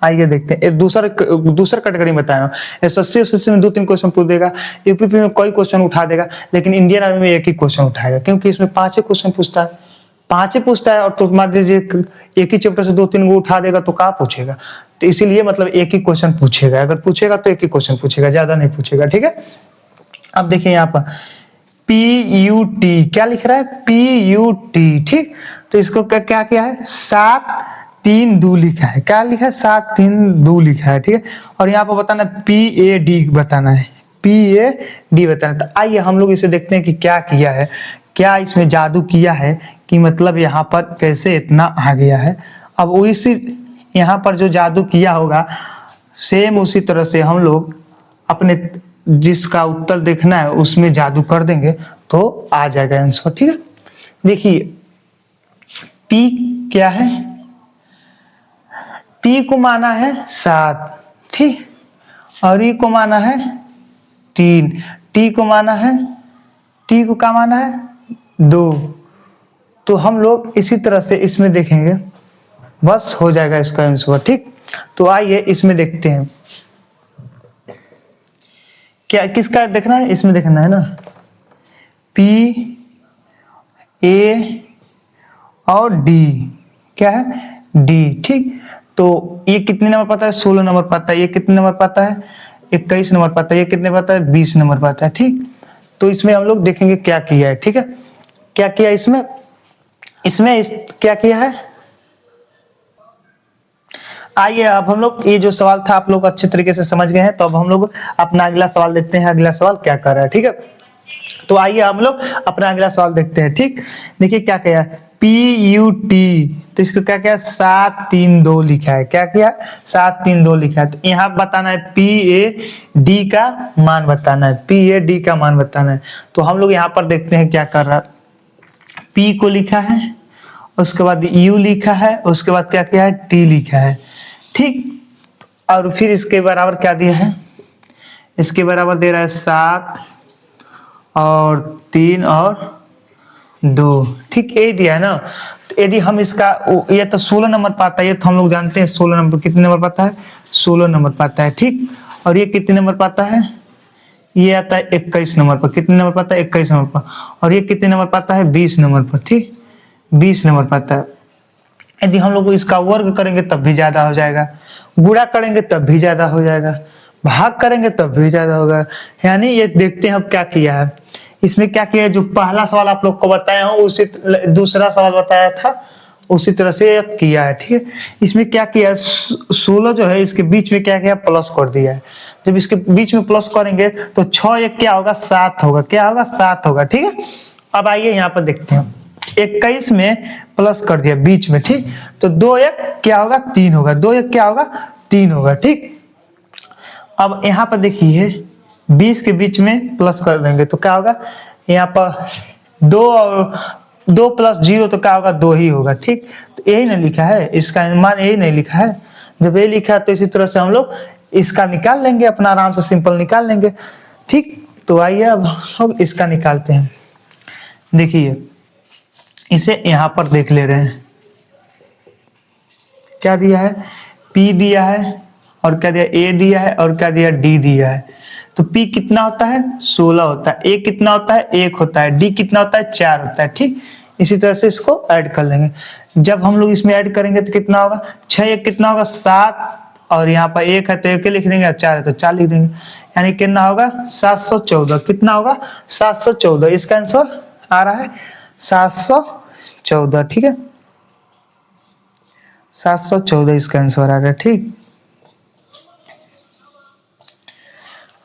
आइए देखते हैं। एक दूसरा कैटेगरी में बताया, एसएससी में 2-3 क्वेश्चन पूछ देगा, यूपीपी में कोई क्वेश्चन उठा देगा, लेकिन इंडियन आर्मी में एक ही क्वेश्चन उठाएगा, क्योंकि इसमें 5 ही क्वेश्चन पूछता है, 5 ही पूछता है। और तो मान लीजिए एक ही चैप्टर से 2-3 गो उठा देगा तो कहाँ पूछेगा। तो इसीलिए मतलब एक ही क्वेश्चन पूछेगा, अगर पूछेगा तो एक ही क्वेश्चन पूछेगा, ज्यादा नहीं पूछेगा। ठीक है, अब देखिए यहाँ पर PUT क्या लिख रहा है, PUT। ठीक, तो इसको क्या क्या है, 7-3-2 लिखा है, क्या लिखा है, 7-3-2 लिखा है। ठीक है, और यहाँ पर बताना PAD बताना है, PAD बताना है। तो आइए हम लोग इसे देखते हैं कि क्या किया है, क्या इसमें जादू किया है, कि मतलब यहाँ पर कैसे इतना आ गया है। अब उसी यहाँ पर जो जादू किया होगा सेम उसी तरह से हम लोग अपने जिसका उत्तर देखना है उसमें जादू कर देंगे तो आ जाएगा आंसर। ठीक है, देखिए P क्या है, P को माना है 7, ठीक, और E को माना है 3, T को माना है, T को क्या माना है 2। तो हम लोग इसी तरह से इसमें देखेंगे, बस हो जाएगा इसका आंसर। ठीक, तो आइए इसमें देखते हैं क्या किसका देखना है, इसमें देखना है ना, P A और D, क्या है D। ठीक, तो ये कितने नंबर पाता है, 16 नंबर पाता है, ये कितने नंबर पाता है, 21 नंबर पाता है, ये कितने पाता है, 20 नंबर पाता है। ठीक, तो इसमें हम लोग देखेंगे क्या किया है। ठीक है, क्या किया इसमें क्या किया है। आइए अब हम लोग ये जो सवाल था आप लोग अच्छे तरीके से समझ गए हैं, तो अब हम लोग अपना अगला सवाल देखते हैं, अगला सवाल क्या कर रहा है। ठीक है, तो आइए हम लोग अपना अगला सवाल देखते हैं। ठीक, देखिए क्या किया PUT, तो इसको क्या किया 7-3-2 लिखा है, क्या किया 7-3-2 लिखा है। तो यहाँ बताना है PAD का मान बताना है, PAD का मान बताना है। तो हम लोग यहाँ पर देखते हैं क्या कर रहा है, P को लिखा है, उसके बाद U लिखा है, उसके बाद क्या किया है T लिखा है। ठीक, और फिर इसके बराबर क्या दिया है, इसके बराबर दे रहा है 7 और 3 और 2। ठीक, ये दिया है ना। तो यदि हम इसका ये तो 16 नंबर पाता है, ये तो हम लोग जानते हैं 16 नंबर कितने नंबर पाता है, 16 नंबर पाता है। ठीक, और ये कितने नंबर पाता है, ये आता है 21 नंबर पर, कितने नंबर पाता है 21 नंबर पर, और ये कितने नंबर पाता है 20 नंबर पर। ठीक, 20 नंबर पाता है। यदि हम लोग इसका वर्ग करेंगे तब भी ज्यादा हो जाएगा, गुणा करेंगे तब भी ज्यादा हो जाएगा, भाग करेंगे तब भी ज्यादा होगा। यानी ये देखते हैं अब क्या किया है इसमें, क्या किया है, जो पहला सवाल आप लोग को बताया हूँ उसी दूसरा सवाल बताया था उसी तरह से किया है। ठीक है, इसमें क्या किया 16 जो है इसके बीच में क्या किया प्लस कर दिया है। जब इसके बीच में प्लस करेंगे तो 6 एक क्या होगा 7 होगा, क्या होगा 7 होगा। ठीक है, अब आइए यहाँ पर देखते हैं 21 में प्लस कर दिया बीच में। ठीक, तो 2 एक क्या होगा 3 होगा, 2 एक क्या होगा 3 होगा। ठीक, अब यहाँ पर देखिए 20 के बीच में प्लस कर देंगे तो क्या होगा, यहाँ पर 2 और 2 + 0 तो क्या होगा 2 ही होगा। ठीक, तो यही नहीं लिखा है, इसका मान यही नहीं लिखा है। जब ये लिखा है तो इसी तरह से हम लोग इसका निकाल लेंगे, अपना आराम से सिंपल निकाल लेंगे। ठीक, तो आइए अब हम इसका निकालते हैं। देखिए इसे यहां पर देख ले रहे हैं, क्या दिया है, P दिया है, और क्या दिया, A दिया है, और क्या दिया, D दिया है। तो P कितना होता है, 16 होता है, A कितना होता है, 1 होता है, D कितना होता है, 4 होता है। ठीक, इसी तरह से इसको ऐड कर लेंगे। जब हम लोग इसमें ऐड करेंगे तो कितना होगा, 6 1 कितना होगा, 7, और यहाँ पर 1 है तो 1 लिख देंगे, और 4 है तो 4 लिख देंगे, यानी कितना होगा, 714। कितना होगा, 714। इसका आंसर आ रहा है 714। ठीक है, 714 इसका आंसर आ रहा है। ठीक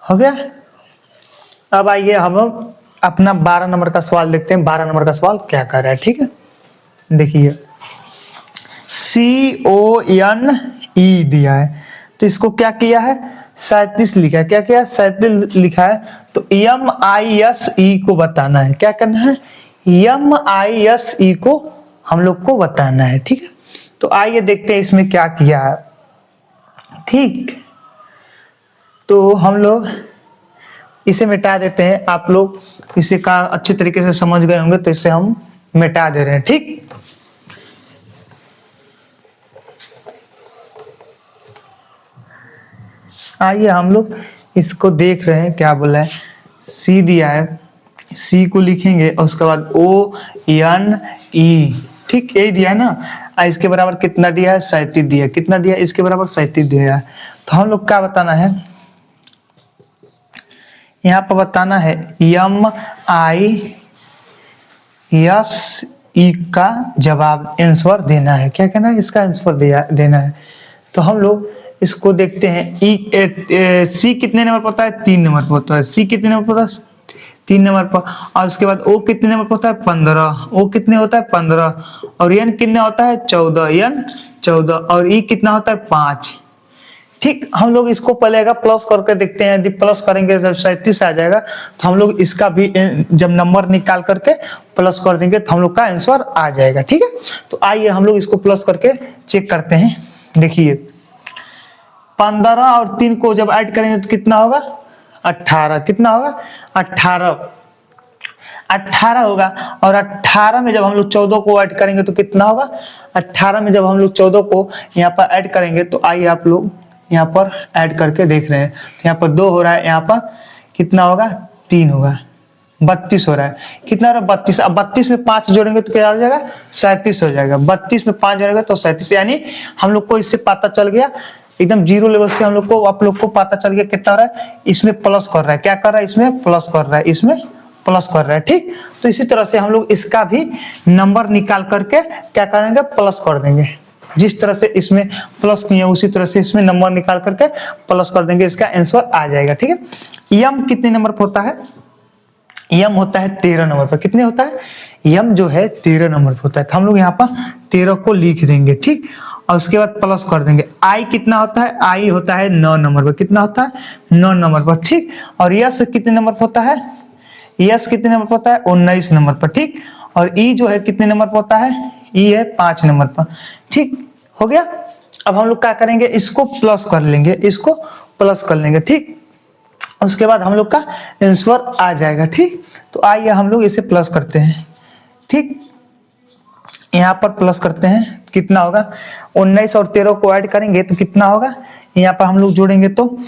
हो गया। अब आइए हम अपना 12 नंबर का सवाल देखते हैं। 12 नंबर का सवाल क्या कर रहा है। ठीक है, देखिए CONE दिया है, तो इसको क्या किया है, 37 लिखा है। क्या किया, 37 लिखा है। तो MISE को बताना है, क्या करना है, MISE को हम लोग को बताना है। ठीक है, तो आइए देखते हैं इसमें क्या किया है। ठीक, तो हम लोग इसे मिटा देते हैं। आप लोग इसे का अच्छे तरीके से समझ गए होंगे, तो इसे हम मिटा दे रहे हैं। ठीक, आइए हम लोग इसको देख रहे हैं, क्या बोला है, C दिया है, C को लिखेंगे और उसके बाद ONE। ठीक, यही दिया है ना। इसके बराबर कितना दिया है, 37 दिया है। कितना दिया है, इसके बराबर 37 दिया है। तो हम लोग क्या बताना है, यहाँ पर बताना है MISE का जवाब आंसर देना है। क्या कहना है, इसका आंसर देना है। तो हम लोग इसको देखते हैं। C कितने नंबर पर होता है, 3 नंबर पर होता है। C कितने नंबर पर होता है, 3 नंबर पर। और उसके बाद O कितने नंबर पर होता है, 15। O कितने होता है, 15। और N कितना होता है, 14। N 14। और E कितना होता है, 5। ठीक, हम लोग इसको पहले आएगा प्लस करके देखते हैं। यदि प्लस करेंगे जब 37 आ जाएगा, तो हम लोग इसका भी जब नंबर निकाल करके प्लस कर देंगे तो हम लोग का आंसर आ जाएगा। ठीक है, तो आइए हम लोग इसको प्लस करके चेक करते हैं। देखिए 15 और 3 को जब ऐड करेंगे तो कितना होगा, 18। कितना होगा, 18 होगा। और 18 में जब हम लोग 14 को ऐड करेंगे तो कितना होगा, 18 में जब हम लोग 14 को यहाँ पर ऐड करेंगे, तो आइए आप लोग यहाँ पर ऐड करके देख रहे हैं। तो यहाँ पर 2 हो रहा है, यहाँ पर कितना होगा, 3 होगा, 32 हो रहा है। कितना हो रहा है, 32। अब 32 में 5 जोड़ेंगे तो क्या हो जाएगा, 37 हो जाएगा। 32 में 5 जोड़ेंगे तो 37। यानी हम लोग को इससे पता चल गया, एकदम जीरो लेवल से हम लोग को, आप लोग को पता चल गया कितना हो रहा है, इसमें प्लस कर रहा है। क्या कर रहा है, इसमें प्लस कर रहा है, इसमें प्लस कर रहा है। ठीक, तो इसी तरह से हम लोग इसका भी नंबर निकाल करके क्या करेंगे, प्लस कर देंगे। जिस तरह से इसमें प्लस किए उसी तरह से इसमें नंबर निकाल करके प्लस कर देंगे, इसका आंसर आ जाएगा। ठीक है, M कितने नंबर पर होता है, M होता है 13 नंबर पर। कितने होता है, M जो है 13 नंबर पर होता है। तो हम लोग यहाँ पर 13 को लिख देंगे। ठीक, और उसके बाद प्लस कर देंगे। I कितना होता है, I होता है 9 नंबर पर। कितना होता है, 9 नंबर पर। ठीक, और S कितने नंबर पर होता है, S कितने नंबर पर होता है, 19 नंबर पर। ठीक, और E जो है कितने नंबर पर होता है, E है 5 नंबर पर। ठीक हो गया। अब हम लोग क्या करेंगे, इसको प्लस कर लेंगे, इसको प्लस कर लेंगे। ठीक, उसके बाद हम लोग का आंसर आ जाएगा। ठीक, तो आइए हम लोग इसे प्लस करते हैं। ठीक, यहाँ पर प्लस करते हैं, कितना होगा, 19 और 13 को ऐड करेंगे तो कितना होगा, यहाँ पर हम लोग जोड़ेंगे तो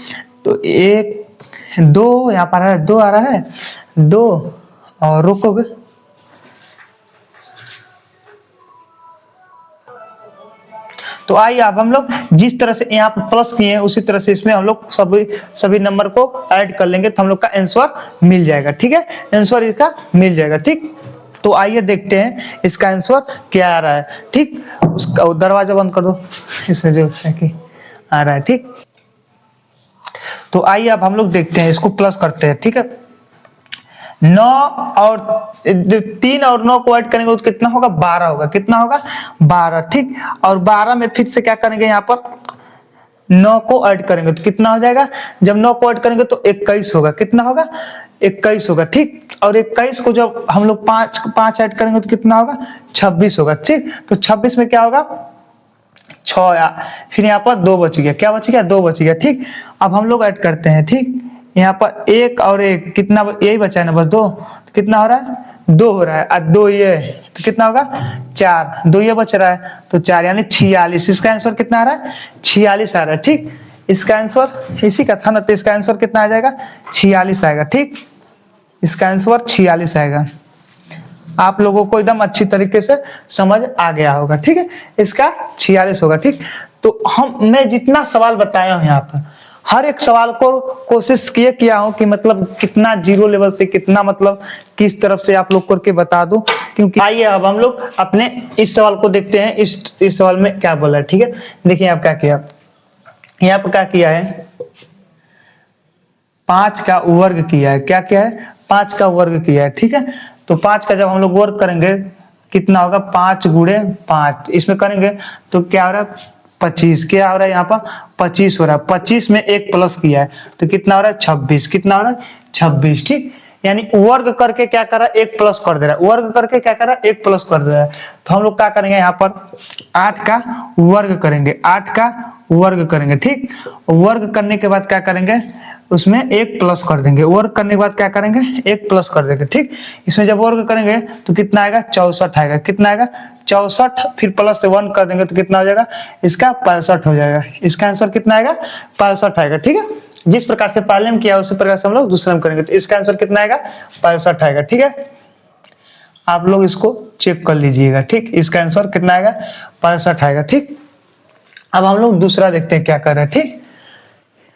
1 2 यहाँ पर आ रहा है, 2 आ रहा है, 2 और रुकोगे, तो आइए अब हम लोग जिस तरह से यहाँ पर प्लस किए हैं उसी तरह से इसमें हम लोग सभी नंबर को ऐड कर लेंगे, तो हम लोग का आंसर मिल जाएगा। ठीक है, आंसर इसका मिल जाएगा। ठीक, तो आइए देखते हैं इसका आंसर क्या आ रहा है। ठीक, उसका दरवाजा बंद कर दो, इसमें जो है कि आ रहा है। ठीक, तो आइए अब हम लोग देखते हैं, इसको प्लस करते हैं। ठीक है, 9 और 3 और 9 को ऐड करेंगे तो कितना होगा, 12 होगा। कितना होगा, 12। ठीक, और 12 में फिर से क्या करेंगे, यहाँ पर 9 को ऐड करेंगे तो कितना हो जाएगा, जब 9 को ऐड करेंगे तो 21 होगा। कितना होगा, 21 होगा। ठीक, और 21 को जब हम लोग 5 ऐड करेंगे तो कितना होगा, 26 होगा। ठीक, तो 26 में क्या होगा, फिर यहाँ पर 2 बच गया, क्या बच गया, 2 बच गया। ठीक, अब हम लोग ऐड करते हैं। ठीक, यहाँ पर 1 और 1 कितना, यही बचा है ना बस 2, कितना हो रहा है, 2 हो रहा है, और 2 ये तो कितना होगा 4, 2 ये बच रहा है तो 4 यानी 46। इसका आंसर कितना आ रहा है, 46 आ रहा है। ठीक, इसका आंसर इसी का था ना, तो इसका आंसर कितना आ जाएगा, 46 आएगा। ठीक, इसका आंसर 46 आएगा। आप लोगों को एकदम अच्छी तरीके से समझ आ गया होगा। ठीक है, इसका 46 होगा। ठीक, तो मैं जितना सवाल बताया हूं यहाँ पर, हर एक सवाल को कोशिश किया हूं कि मतलब कितना जीरो लेवल से कितना मतलब किस तरफ से आप लोग करके बता दूं। क्योंकि आइए अब हम लोग अपने इस सवाल को देखते हैं, इस सवाल में क्या बोला है। ठीक है, देखिए आप क्या किया, यहाँ पर क्या किया है, 5 का वर्ग किया है। क्या किया है, 5 का वर्ग किया है। ठीक है, तो 5 का जब हम लोग वर्ग करेंगे कितना होगा, 5 गुणे 5, इसमें करेंगे तो क्या हो रहा है, 25। क्या हो रहा है यहाँ पर, 25 हो रहा है। 25 में 1 प्लस किया है तो कितना हो रहा है, 26। कितना हो रहा है, 26। ठीक, यानी वर्ग करके क्या कर रहा है, 1 प्लस कर दे रहा है, वर्ग करके क्या कर रहा है, 1 प्लस कर दे रहा है। तो हम लोग क्या करेंगे, यहाँ पर 8 का वर्ग करेंगे, 8 का वर्ग करेंगे। ठीक, वर्ग करने के बाद क्या करेंगे, उसमें 1 प्लस कर देंगे, वर्ग करने के बाद क्या करेंगे, 1 प्लस कर देंगे। ठीक, इसमें जब वर्ग करेंगे तो कितना आएगा, 64 आएगा। कितना आएगा, 64, फिर प्लस से 1 कर देंगे तो कितना हो जाएगा, इसका 65 हो जाएगा। इसका आंसर कितना आएगा, 65 आएगा। ठीक है, जिस प्रकार से पहले में किया उसी प्रकार से हम लोग दूसरे में करेंगे तो इसका आंसर कितना आएगा, 65 आएगा। ठीक है, आप लोग इसको चेक कर लीजिएगा। ठीक, इसका आंसर कितना आएगा, 65 आएगा। ठीक, अब हम लोग दूसरा देखते हैं क्या कर रहे हैं। ठीक,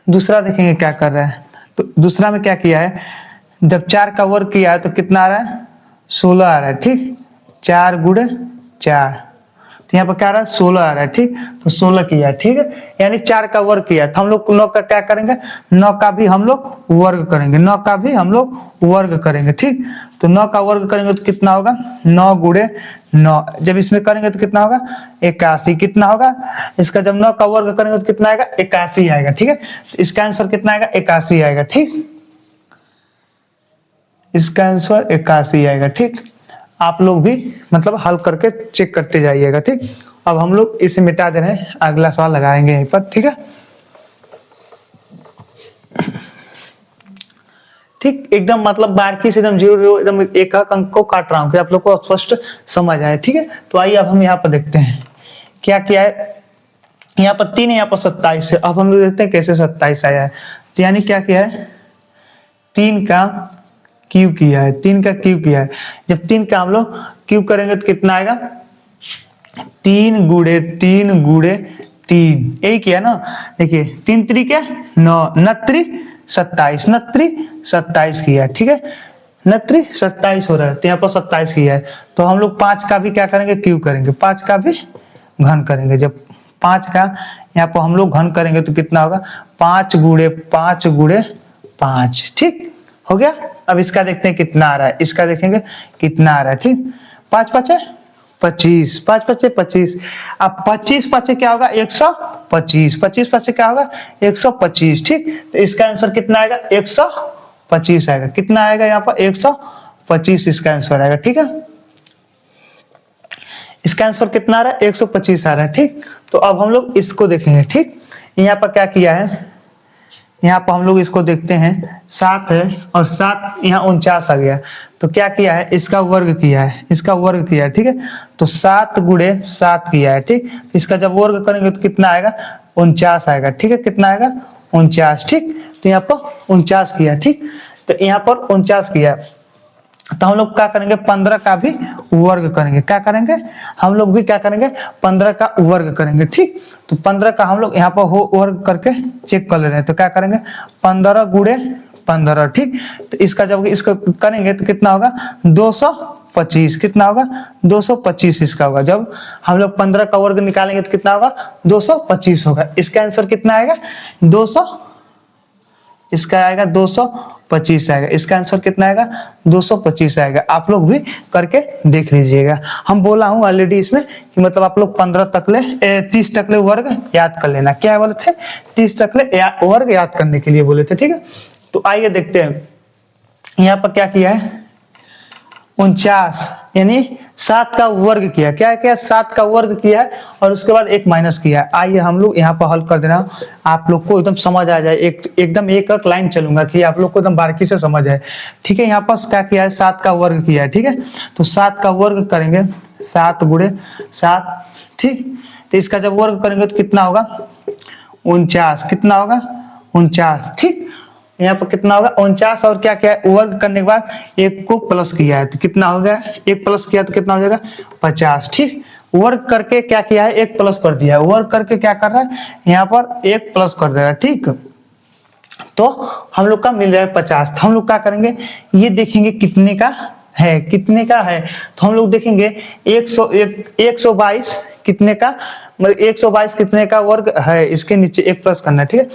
दूसरा देखेंगे क्या कर रहा है। तो दूसरा में क्या किया है, जब 4 का वर्ग किया है तो कितना आ रहा है, 16 आ रहा है। ठीक, 4 गुणे 4, तो यहाँ पर क्या आ रहा है, 16 आ रहा है। ठीक, तो 16 किया है। ठीक है, यानी 4 का वर्ग किया है तो हम लोग 9 का क्या करेंगे, 9 का भी हम लोग वर्ग करेंगे, 9 का भी हम लोग वर्ग करेंगे। ठीक, तो 9 का वर्ग करेंगे तो कितना होगा, 9 गुणे 9, जब इसमें करेंगे तो कितना होगा, 81। कितना होगा, इसका जब 9 का वर्ग करेंगे तो कितना आएगा, 81 आएगा। ठीक है, तो इसका आंसर कितना आएगा, 81 आएगा। ठीक, इसका आंसर 81 आएगा। ठीक, आप लोग भी मतलब हल करके चेक करते जाइएगा। ठीक, अब हम लोग इसे मिटा दे रहे हैं, अगला सवाल लगाएंगे यहीं पर। ठीक है, ठीक, एकदम मतलब बारीकी से एकदम जीरो एकदम एक अंक को काट रहा हूं कि आप लोग को स्पष्ट समझ आए। ठीक है, तो आइए अब हम यहाँ पर देखते हैं क्या किया है। यहाँ पर 3 है, यहाँ पर 27 है। अब हम लोग देखते हैं कैसे 27 आया है। तो यानी क्या किया है, 3 का क्यूब किया है, 3 का क्यूब किया है। जब 3 का हम लोग क्यूब करेंगे तो कितना आएगा, 3 गुणे 3 गुणे 3, यही किया ना। देखिए 3 3 क्या 9, 9 27, 9 27 किया है। ठीक है, 9 27 हो रहा है तो यहाँ पर 27 किया है। तो हम लोग 5 का भी क्या करेंगे, क्यूब करेंगे, 5 का भी घन करेंगे। जब 5 का यहाँ पर हम लोग घन करेंगे तो कितना होगा, 5 गुणे 5 गुणे 5। ठीक हो गया। अब इसका देखते हैं कितना आ रहा है, इसका देखेंगे कितना आ रहा है। ठीक, 5 5 25, 5 5 25। अब 25 5 क्या होगा, 125, 25 5 क्या होगा, 125। ठीक, तो इसका आंसर कितना आएगा, 125 आएगा। कितना आएगा यहाँ पर, 125 इसका आंसर आएगा। ठीक है, इसका आंसर कितना आ रहा है, 125 आ रहा है। ठीक, तो अब हम लोग इसको देखेंगे। ठीक, यहाँ पर क्या किया है, यहाँ पर हम लोग इसको देखते हैं, 7 है और 7 यहाँ 49 आ गया। तो क्या किया है, इसका वर्ग किया है, इसका वर्ग किया है। ठीक है, तो 7 गुणे 7 किया है। ठीक, इसका जब वर्ग करेंगे तो कितना आएगा, 49 आएगा। ठीक है, कितना आएगा, 49। ठीक, तो यहाँ पर 49 किया। ठीक, तो यहाँ पर 49 किया, तो हम लोग क्या करेंगे, 15 का भी वर्ग करेंगे। क्या करेंगे, हम लोग भी क्या करेंगे, 15 का वर्ग करेंगे। ठीक, तो 15 का हम लोग यहाँ पर हो वर्ग करके चेक कर ले रहे हैं। तो क्या करेंगे, 15 गुणे 15। ठीक, तो इसका जब इसका करेंगे तो कितना होगा, 225। कितना होगा, 225 इसका होगा। जब हम लोग 15 का वर्ग निकालेंगे तो कितना होगा, 225 होगा। इसका आंसर कितना आएगा, 200, इसका आएगा 225 आएगा। इसका आंसर कितना आएगा, 225 आएगा। आप लोग भी करके देख लीजिएगा। हम बोला हूं ऑलरेडी इसमें कि मतलब आप लोग 15 तक ले 30 तक ले वर्ग याद कर लेना। क्या बोले थे, 30 तक ले वर्ग याद करने के लिए बोले थे। ठीक है, तो आइए देखते हैं यहाँ पर क्या किया है। 49, यानी 7 का वर्ग किया। क्या किया? 7 का वर्ग किया है और उसके बाद एक माइनस किया है। आइए हम लोग यहाँ पर हल कर देना, आप लोग को एकदम समझ आ जाए। एकदम एक लाइन चलूंगा कि आप लोग को एकदम बारीकी से समझ आए। ठीक है, यहाँ पर क्या किया है? 7 का वर्ग किया है। ठीक है, तो 7 का वर्ग करेंगे, 7 गुणे 7। ठीक, तो इसका जब वर्ग करेंगे तो कितना होगा? 49। कितना होगा? 49। ठीक, यहाँ पर कितना होगा? 49। और क्या क्या है? वर्ग करने के बाद एक को प्लस किया है तो कितना हो गया? एक प्लस किया तो कितना हो जाएगा? 50। ठीक, वर्ग करके क्या किया है? एक प्लस कर दिया है। वर्ग करके क्या कर रहा है? यहाँ पर एक प्लस कर दे रहा है। ठीक, तो हम लोग का मिल जाएगा 50। तो हम लोग क्या करेंगे? ये देखेंगे कितने का है, कितने का है। तो हम लोग देखेंगे 122 कितने का, मतलब 122 कितने का वर्ग है, इसके नीचे एक प्लस करना है। ठीक है,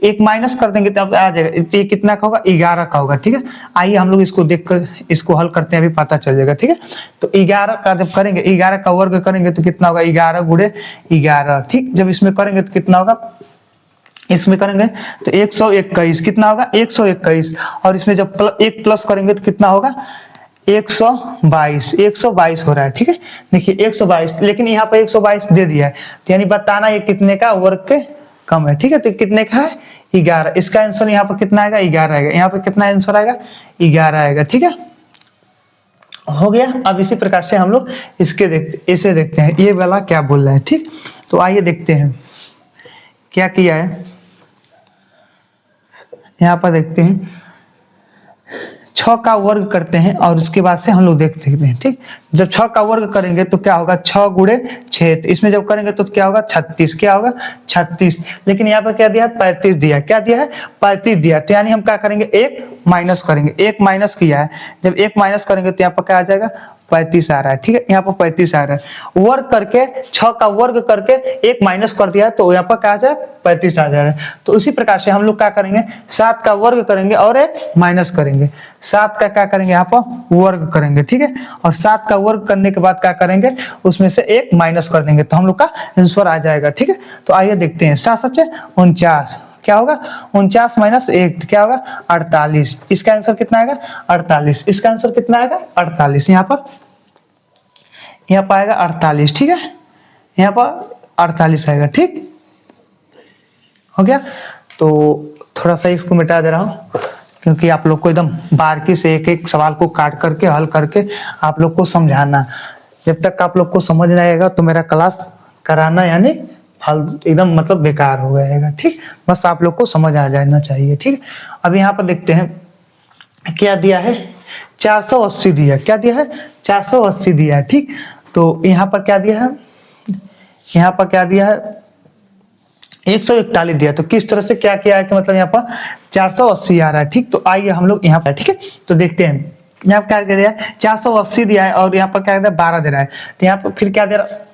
एक माइनस कर देंगे तब आ जाएगा। ये कितना का होगा? 11 का होगा। ठीक है, आइए हम लोग इसको देखकर इसको हल करते हैं, अभी पता चल जाएगा। ठीक है, तो 11 का जब करेंगे, 11 का वर्ग करेंगे तो कितना होगा? 11 गुणे 11। ठीक, जब इसमें करेंगे तो कितना होगा? इसमें करेंगे तो 121। कितना होगा? 121। और इसमें जब एक प्लस करेंगे तो कितना होगा? 122। 122 हो रहा है। ठीक है, देखिए 122, लेकिन यहाँ पर 122 दे दिया है, तो यानी बताना ये कितने का वर्ग के कम है। ठीक है, तो कितने का है? 11। इसका आंसर यहाँ पर कितना आएगा? 11 आएगा। यहाँ पर कितना आंसर आएगा? 11 आएगा। ठीक है, हो गया। अब इसी प्रकार से हम लोग इसे देखते हैं, ये वाला क्या बोल रहा है। ठीक, तो आइए देखते हैं क्या किया है। यहाँ पर देखते हैं 6 का वर्ग करते हैं और उसके बाद से हम लोग देखते हैं। ठीक, जब 6 का वर्ग करेंगे तो क्या होगा? 6 गुणे 6। तो इसमें जब करेंगे तो क्या होगा? 36। क्या होगा? 36। लेकिन यहाँ पर क्या दिया है? 35 दिया है। क्या दिया है? 35 दिया। तो यानी हम क्या करेंगे? एक माइनस करेंगे। एक माइनस किया है, जब एक माइनस करेंगे तो यहाँ पर क्या आ जाएगा? 35 आ रहा है। ठीक है, यहाँ पर 35 आ रहा है। वर्ग करके 6 का वर्ग करके एक माइनस कर दिया है तो यहाँ पर क्या आ जाए? 35 आ जा रहा है। तो उसी प्रकार से हम लोग क्या करेंगे? 7 का वर्ग करेंगे और एक माइनस करेंगे। 7 का क्या करेंगे? यहाँ पर वर्ग करेंगे। ठीक है, और 7 का वर्ग करने के बाद क्या करेंगे? उसमें से एक माइनस कर देंगे तो हम लोग का आंसर आ जाएगा। ठीक है, तो आइए देखते हैं। 7 सच 49। क्या होगा? 49 माइनस 1 क्या होगा? 48। इसका आंसर कितना आएगा? 48। इसका आंसर कितना आएगा? 48। यहाँ पर आएगा 48। ठीक है, यहाँ पर 48 आएगा। ठीक, हो गया। तो थोड़ा सा इसको मिटा दे रहा हूँ क्योंकि आप लोग को एकदम बारीकी से एक एक सवाल को काट करके हल करके आप लोग को समझाना। जब तक आप लोग को समझ नहीं आएगा तो मेरा क्लास कराना यानी एकदम मतलब बेकार हो जाएगा। ठीक, बस आप लोग को समझ आ जाना चाहिए। ठीक, अब यहाँ पर देखते हैं क्या दिया है? 480 दिया। क्या दिया है? 480 दिया है। ठीक, तो यहाँ पर क्या दिया है? यहाँ पर क्या दिया है? 141 दिया। तो किस तरह से क्या किया है कि मतलब यहाँ पर 480 आ रहा है। ठीक, तो आइए हम लोग यहाँ पर, ठीक है, तो देखते हैं यहाँ पर क्या दिया है? 480 दिया है और यहाँ पर क्या 12 दे रहा है। तो यहाँ पर फिर क्या दे रहा है?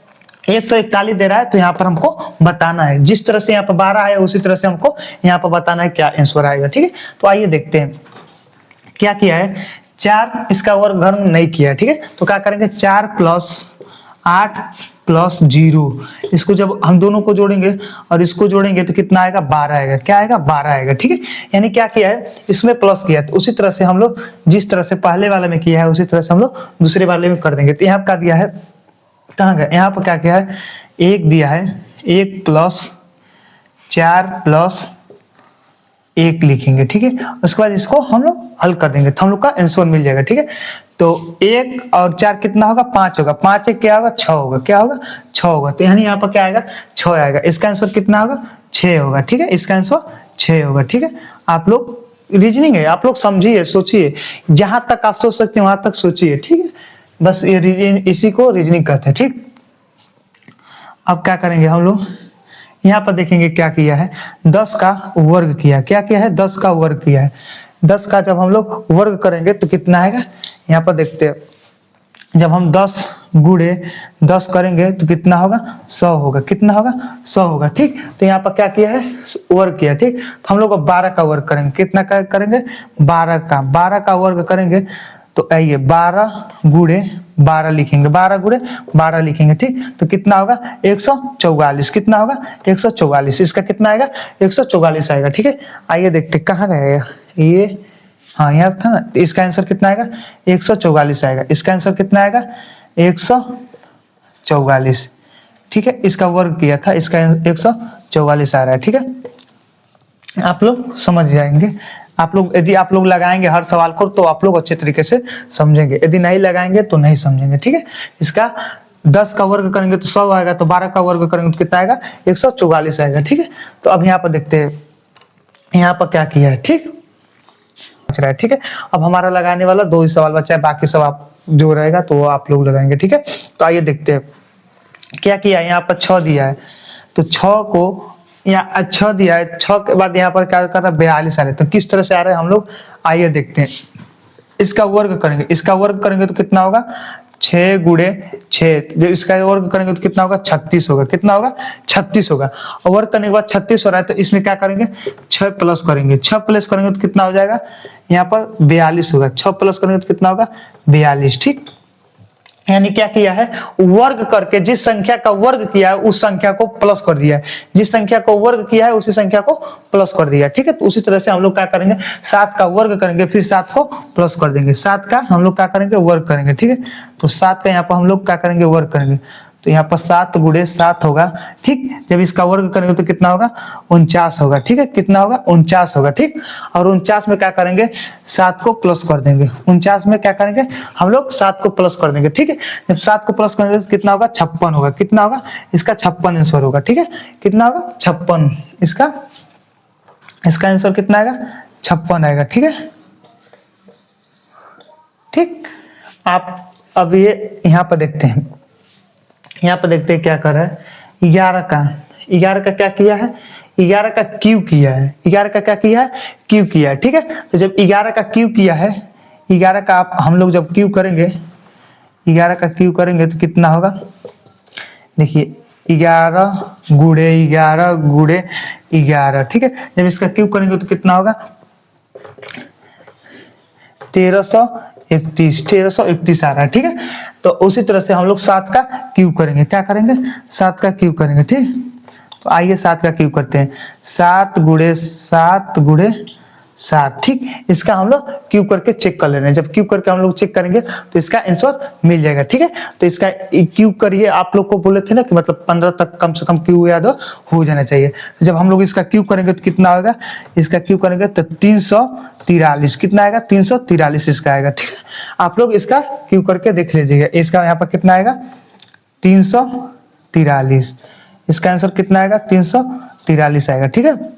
141 दे रहा है। तो यहाँ पर हमको बताना है, जिस तरह से यहाँ पर 12 है उसी तरह से हमको यहाँ पर बताना है क्या आंसर आएगा। ठीक है, तो आइए देखते हैं क्या किया है। 4 इसका वर्ग घर में नहीं किया। ठीक है, तो क्या करेंगे? 4 + 8 + 0, इसको जब हम दोनों को जोड़ेंगे और इसको जोड़ेंगे तो कितना आएगा? 12 आएगा। क्या आएगा? 12 आएगा। ठीक है, यानी क्या किया है? इसमें प्लस किया, तो उसी तरह से हम लोग जिस तरह से पहले वाले में किया है उसी तरह से हम लोग दूसरे वाले में कर देंगे। तो यहाँ क्या दिया है? कहाँ गया? यहाँ पर क्या किया है? 1 दिया है। 1 + 4 + 1 लिखेंगे। ठीक है, उसके बाद इसको हम लोग हल कर देंगे तो हम लोग का आंसर मिल जाएगा। ठीक है, तो 1 और 4 कितना होगा? 5 होगा। 5 1 क्या होगा? 6 होगा। क्या होगा? 6 होगा। तो यानी यहाँ पर क्या आएगा? 6 आएगा। इसका आंसर कितना होगा? 6 होगा। ठीक है, इसका आंसर 6 होगा। ठीक है, आप लोग रीजनिंग है, आप लोग समझिए, सोचिए, जहां तक आप सोच सकते हैं वहां तक सोचिए। ठीक है, बस ये इसी को रीजनिंग कहते हैं। ठीक, अब क्या करेंगे हम लोग? यहाँ पर देखेंगे क्या किया है? 10 का वर्ग किया। क्या किया है? 10 का वर्ग किया है। 10 का जब हम लोग वर्ग करेंगे तो कितना आएगा? यहाँ पर देखते हैं, जब हम 10 गुणे 10 करेंगे तो कितना होगा? 100 होगा। कितना होगा? 100 होगा। ठीक, तो यहाँ पर क्या किया है? वर्ग किया। ठीक, तो हम लोग 12 का वर्ग करेंगे। कितना का करेंगे? 12 का वर्ग करेंगे तो आइए 12 गुणे 12 लिखेंगे। 12 गुणे 12 लिखेंगे। ठीक, तो कितना होगा? 144। कितना होगा? 144। इसका कितना आएगा? 144 आएगा। ठीक है, आइए देखते कहाँ गया ये। हाँ यहाँ था ना, इसका आंसर कितना आएगा 144 आएगा। इसका आंसर कितना आएगा 144। ठीक है, इसका वर्ग किया था, इसका 144 आ रहा है। ठीक है, आप लोग समझ जाएंगे। आप लोग यदि आप लोग लगाएंगे हर सवाल को तो आप लोग अच्छे तरीके से समझेंगे, यदि नहीं लगाएंगे तो नहीं समझेंगे। ठीक है, इसका 10 का वर्ग करेंगे तो 100 आएगा, तो 12 का वर्ग करेंगे तो कितना आएगा 144 आएगा। ठीक है, तो अब यहाँ पर देखते हैं यहाँ पर क्या किया है। ठीक बच रहा है। ठीक है, अब हमारा लगाने वाला 2 ही सवाल बचा है, बाकी सब आप जो रहेगा तो आप लोग लगाएंगे। ठीक है, तो आइए देखते हैं क्या किया है। यहाँ पर 6 दिया है, तो 6 को यहाँ 6 दिया है, 6 के बाद यहाँ पर क्या कर रहा है 42 आ रहा है। तो किस तरह से आ रहा है हम लोग आइए देखते हैं। इसका वर्ग करेंगे, इसका वर्ग करेंगे तो कितना होगा 6 गुणे 6, जब इसका वर्ग करेंगे तो कितना होगा 36 होगा। कितना होगा 36 होगा। और वर्ग करने के बाद 36 हो रहा है, तो इसमें क्या करेंगे 6 प्लस करेंगे। 6 प्लस करेंगे तो कितना हो जाएगा यहाँ पर 42 होगा। 6 प्लस करेंगे तो कितना होगा 42। ठीक, यानी क्या किया है वर्ग करके जिस संख्या का वर्ग किया है उस संख्या को प्लस कर दिया है, जिस संख्या को वर्ग किया है उसी संख्या को प्लस कर दिया। ठीक है, तो उसी तरह से हम लोग क्या करेंगे 7 का वर्ग करेंगे, फिर 7 को प्लस कर देंगे। 7 का हम लोग क्या करेंगे वर्ग करेंगे। ठीक है, तो 7 का यहाँ पर हम लोग क्या करेंगे वर्ग करेंगे, तो यहाँ पर 7 गुणे 7 होगा। ठीक, जब इसका वर्ग करेंगे तो कितना होगा 49 होगा। ठीक है, कितना होगा 49 होगा। ठीक, और 49 में क्या करेंगे 7 को प्लस कर देंगे। 49 में क्या करेंगे हम लोग 7 को प्लस कर देंगे। ठीक है, जब 7 को प्लस करेंगे तो कितना होगा 56 होगा। कितना होगा इसका 56 आंसर होगा। ठीक है, कितना होगा 56, इसका आंसर कितना आएगा 56 आएगा। ठीक है, ठीक, आप अब ये यहाँ पर देखते हैं, यहाँ पर देखते हैं क्या कर रहा है 11 का क्या किया है 11 का क्यू किया है। 11 का क्या किया है क्यू किया है। ठीक है, तो जब 11 का क्यू किया है, 11 का आप हम लोग जब क्यू करेंगे 11 का क्यू करेंगे तो कितना होगा देखिए 11 गुणे 11 गुणे 11। ठीक है, जब इसका क्यू करेंगे तो कितना होगा 1331 आ रहा है। ठीक है, तो उसी तरह से हम लोग 7 का क्यू करेंगे। क्या करेंगे 7 का क्यू करेंगे। ठीक, तो आइए 7 का क्यू करते हैं। 7 गुणे 7 गुणे 7। ठीक, इसका हम लोग क्यू करके चेक कर ले रहे हैं। जब क्यू करके हम लोग चेक करेंगे तो इसका आंसर मिल जाएगा। ठीक है, तो इसका क्यू करिए। आप लोग को बोले थे ना कि मतलब 15 तक कम से कम क्यू याद हो जाना चाहिए। तो जब हम लोग इसका क्यू करेंगे तो कितना होगा, इसका क्यू करेंगे तो 343। कितना आएगा 343 इसका आएगा। ठीक है, आप लोग इसका क्यू करके देख लीजिएगा। इसका यहाँ पर कितना आएगा 343, इसका आंसर कितना आएगा 343 आएगा। ठीक है,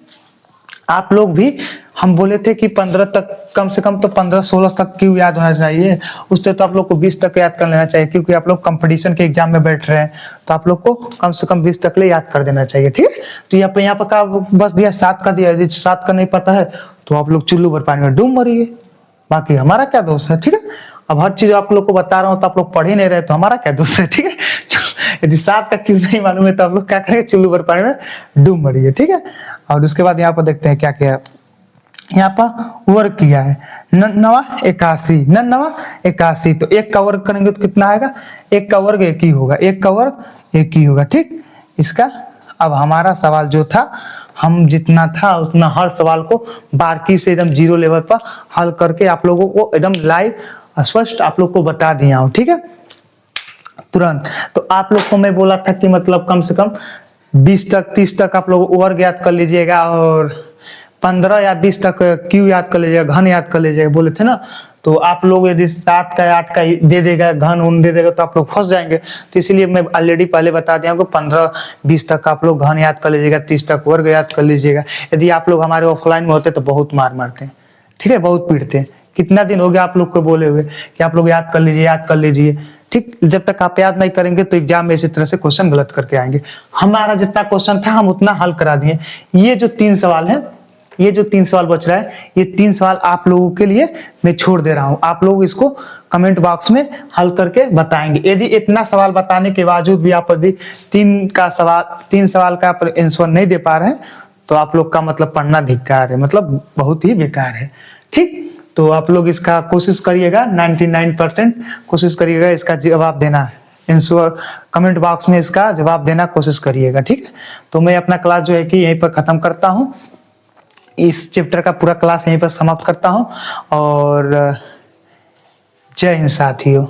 आप लोग भी हम बोले थे कि 15 तक कम से कम तो 15-16 तक क्यों याद होना चाहिए, उससे तो आप लोग को 20 तक याद कर लेना चाहिए, क्योंकि आप लोग कंपटीशन के एग्जाम में बैठ रहे हैं तो आप लोग को कम से कम 20 तक ले याद कर देना चाहिए। ठीक है, तो यहाँ पर का बस दिया 7 का दिया, यदि 7 का नहीं पता है तो आप लोग चुल्लू भर पानी में डूब मरिए, बाकी हमारा क्या दोष है। ठीक है, अब हर चीज आप लोग को बता रहा हूँ तो आप लोग पढ़ ही नहीं रहे तो हमारा क्या दोष है। ठीक है, यदि 7 का क्यों नहीं मालूम है तो आप लोग क्या करेंगे चुल्लू भर पानी में डूब मरिए। ठीक है, और उसके बाद यहाँ पर देखते हैं क्या किया है। यहाँ पर वर्ग किया है 89, तो 1 का वर्ग करेंगे तो कितना आएगा, 1 का वर्ग 1 ही होगा, 1 का वर्ग 1 ही होगा। ठीक, इसका अब हमारा सवाल जो था हम जितना था उतना हर सवाल को बारीकी से एकदम 0 लेवल पर हल करके आप लोगों को एकदम लाइव स्पष्ट आप लोग को बता दिया हूँ। ठीक है, तुरंत। तो आप लोग को मैं बोला था कि मतलब कम से कम 20 तक 30 तक आप लोग वर्ग याद कर लीजिएगा और 15 या 20 तक क्यू याद कर लीजिएगा, घन याद कर लीजिएगा बोले थे ना। तो आप लोग यदि 7 का 8 का दे देगा, घन उन दे देगा तो आप लोग फंस जाएंगे। तो इसलिए मैं ऑलरेडी पहले बता दिया हूँ 15-20 तक आप लोग घन याद कर लीजिएगा, 30 तक वर्ग याद कर लीजिएगा। यदि आप लोग हमारे ऑफलाइन में होते तो बहुत मार मारते हैं। ठीक है, बहुत पीटते हैं। कितना दिन हो गया आप लोग को बोले हुए कि आप लोग याद कर लीजिए, याद कर लीजिए। ठीक, जब तक आप याद नहीं करेंगे तो एग्जाम में इसी तरह से क्वेश्चन गलत करके आएंगे। हमारा जितना क्वेश्चन था हम उतना हल करा दिए। ये जो 3 सवाल है, ये जो 3 सवाल बच रहा है, ये 3 सवाल आप लोगों के लिए मैं छोड़ दे रहा हूं। आप लोग इसको कमेंट बॉक्स में हल करके बताएंगे। यदि इतना सवाल बताने के बावजूद भी आप यदि 3 सवाल का आंसर नहीं दे पा रहे हैं तो आप लोग का मतलब पढ़ना धिक्कार है, मतलब बहुत ही बेकार है। ठीक, तो आप लोग इसका कोशिश करिएगा, 99% कोशिश करिएगा इसका जवाब देना, आंसर कमेंट बॉक्स में इसका जवाब देना कोशिश करिएगा। ठीक है, तो मैं अपना क्लास जो है कि यहीं पर खत्म करता हूँ। इस चैप्टर का पूरा क्लास यहीं पर समाप्त करता हूँ और जय हिंद साथियों।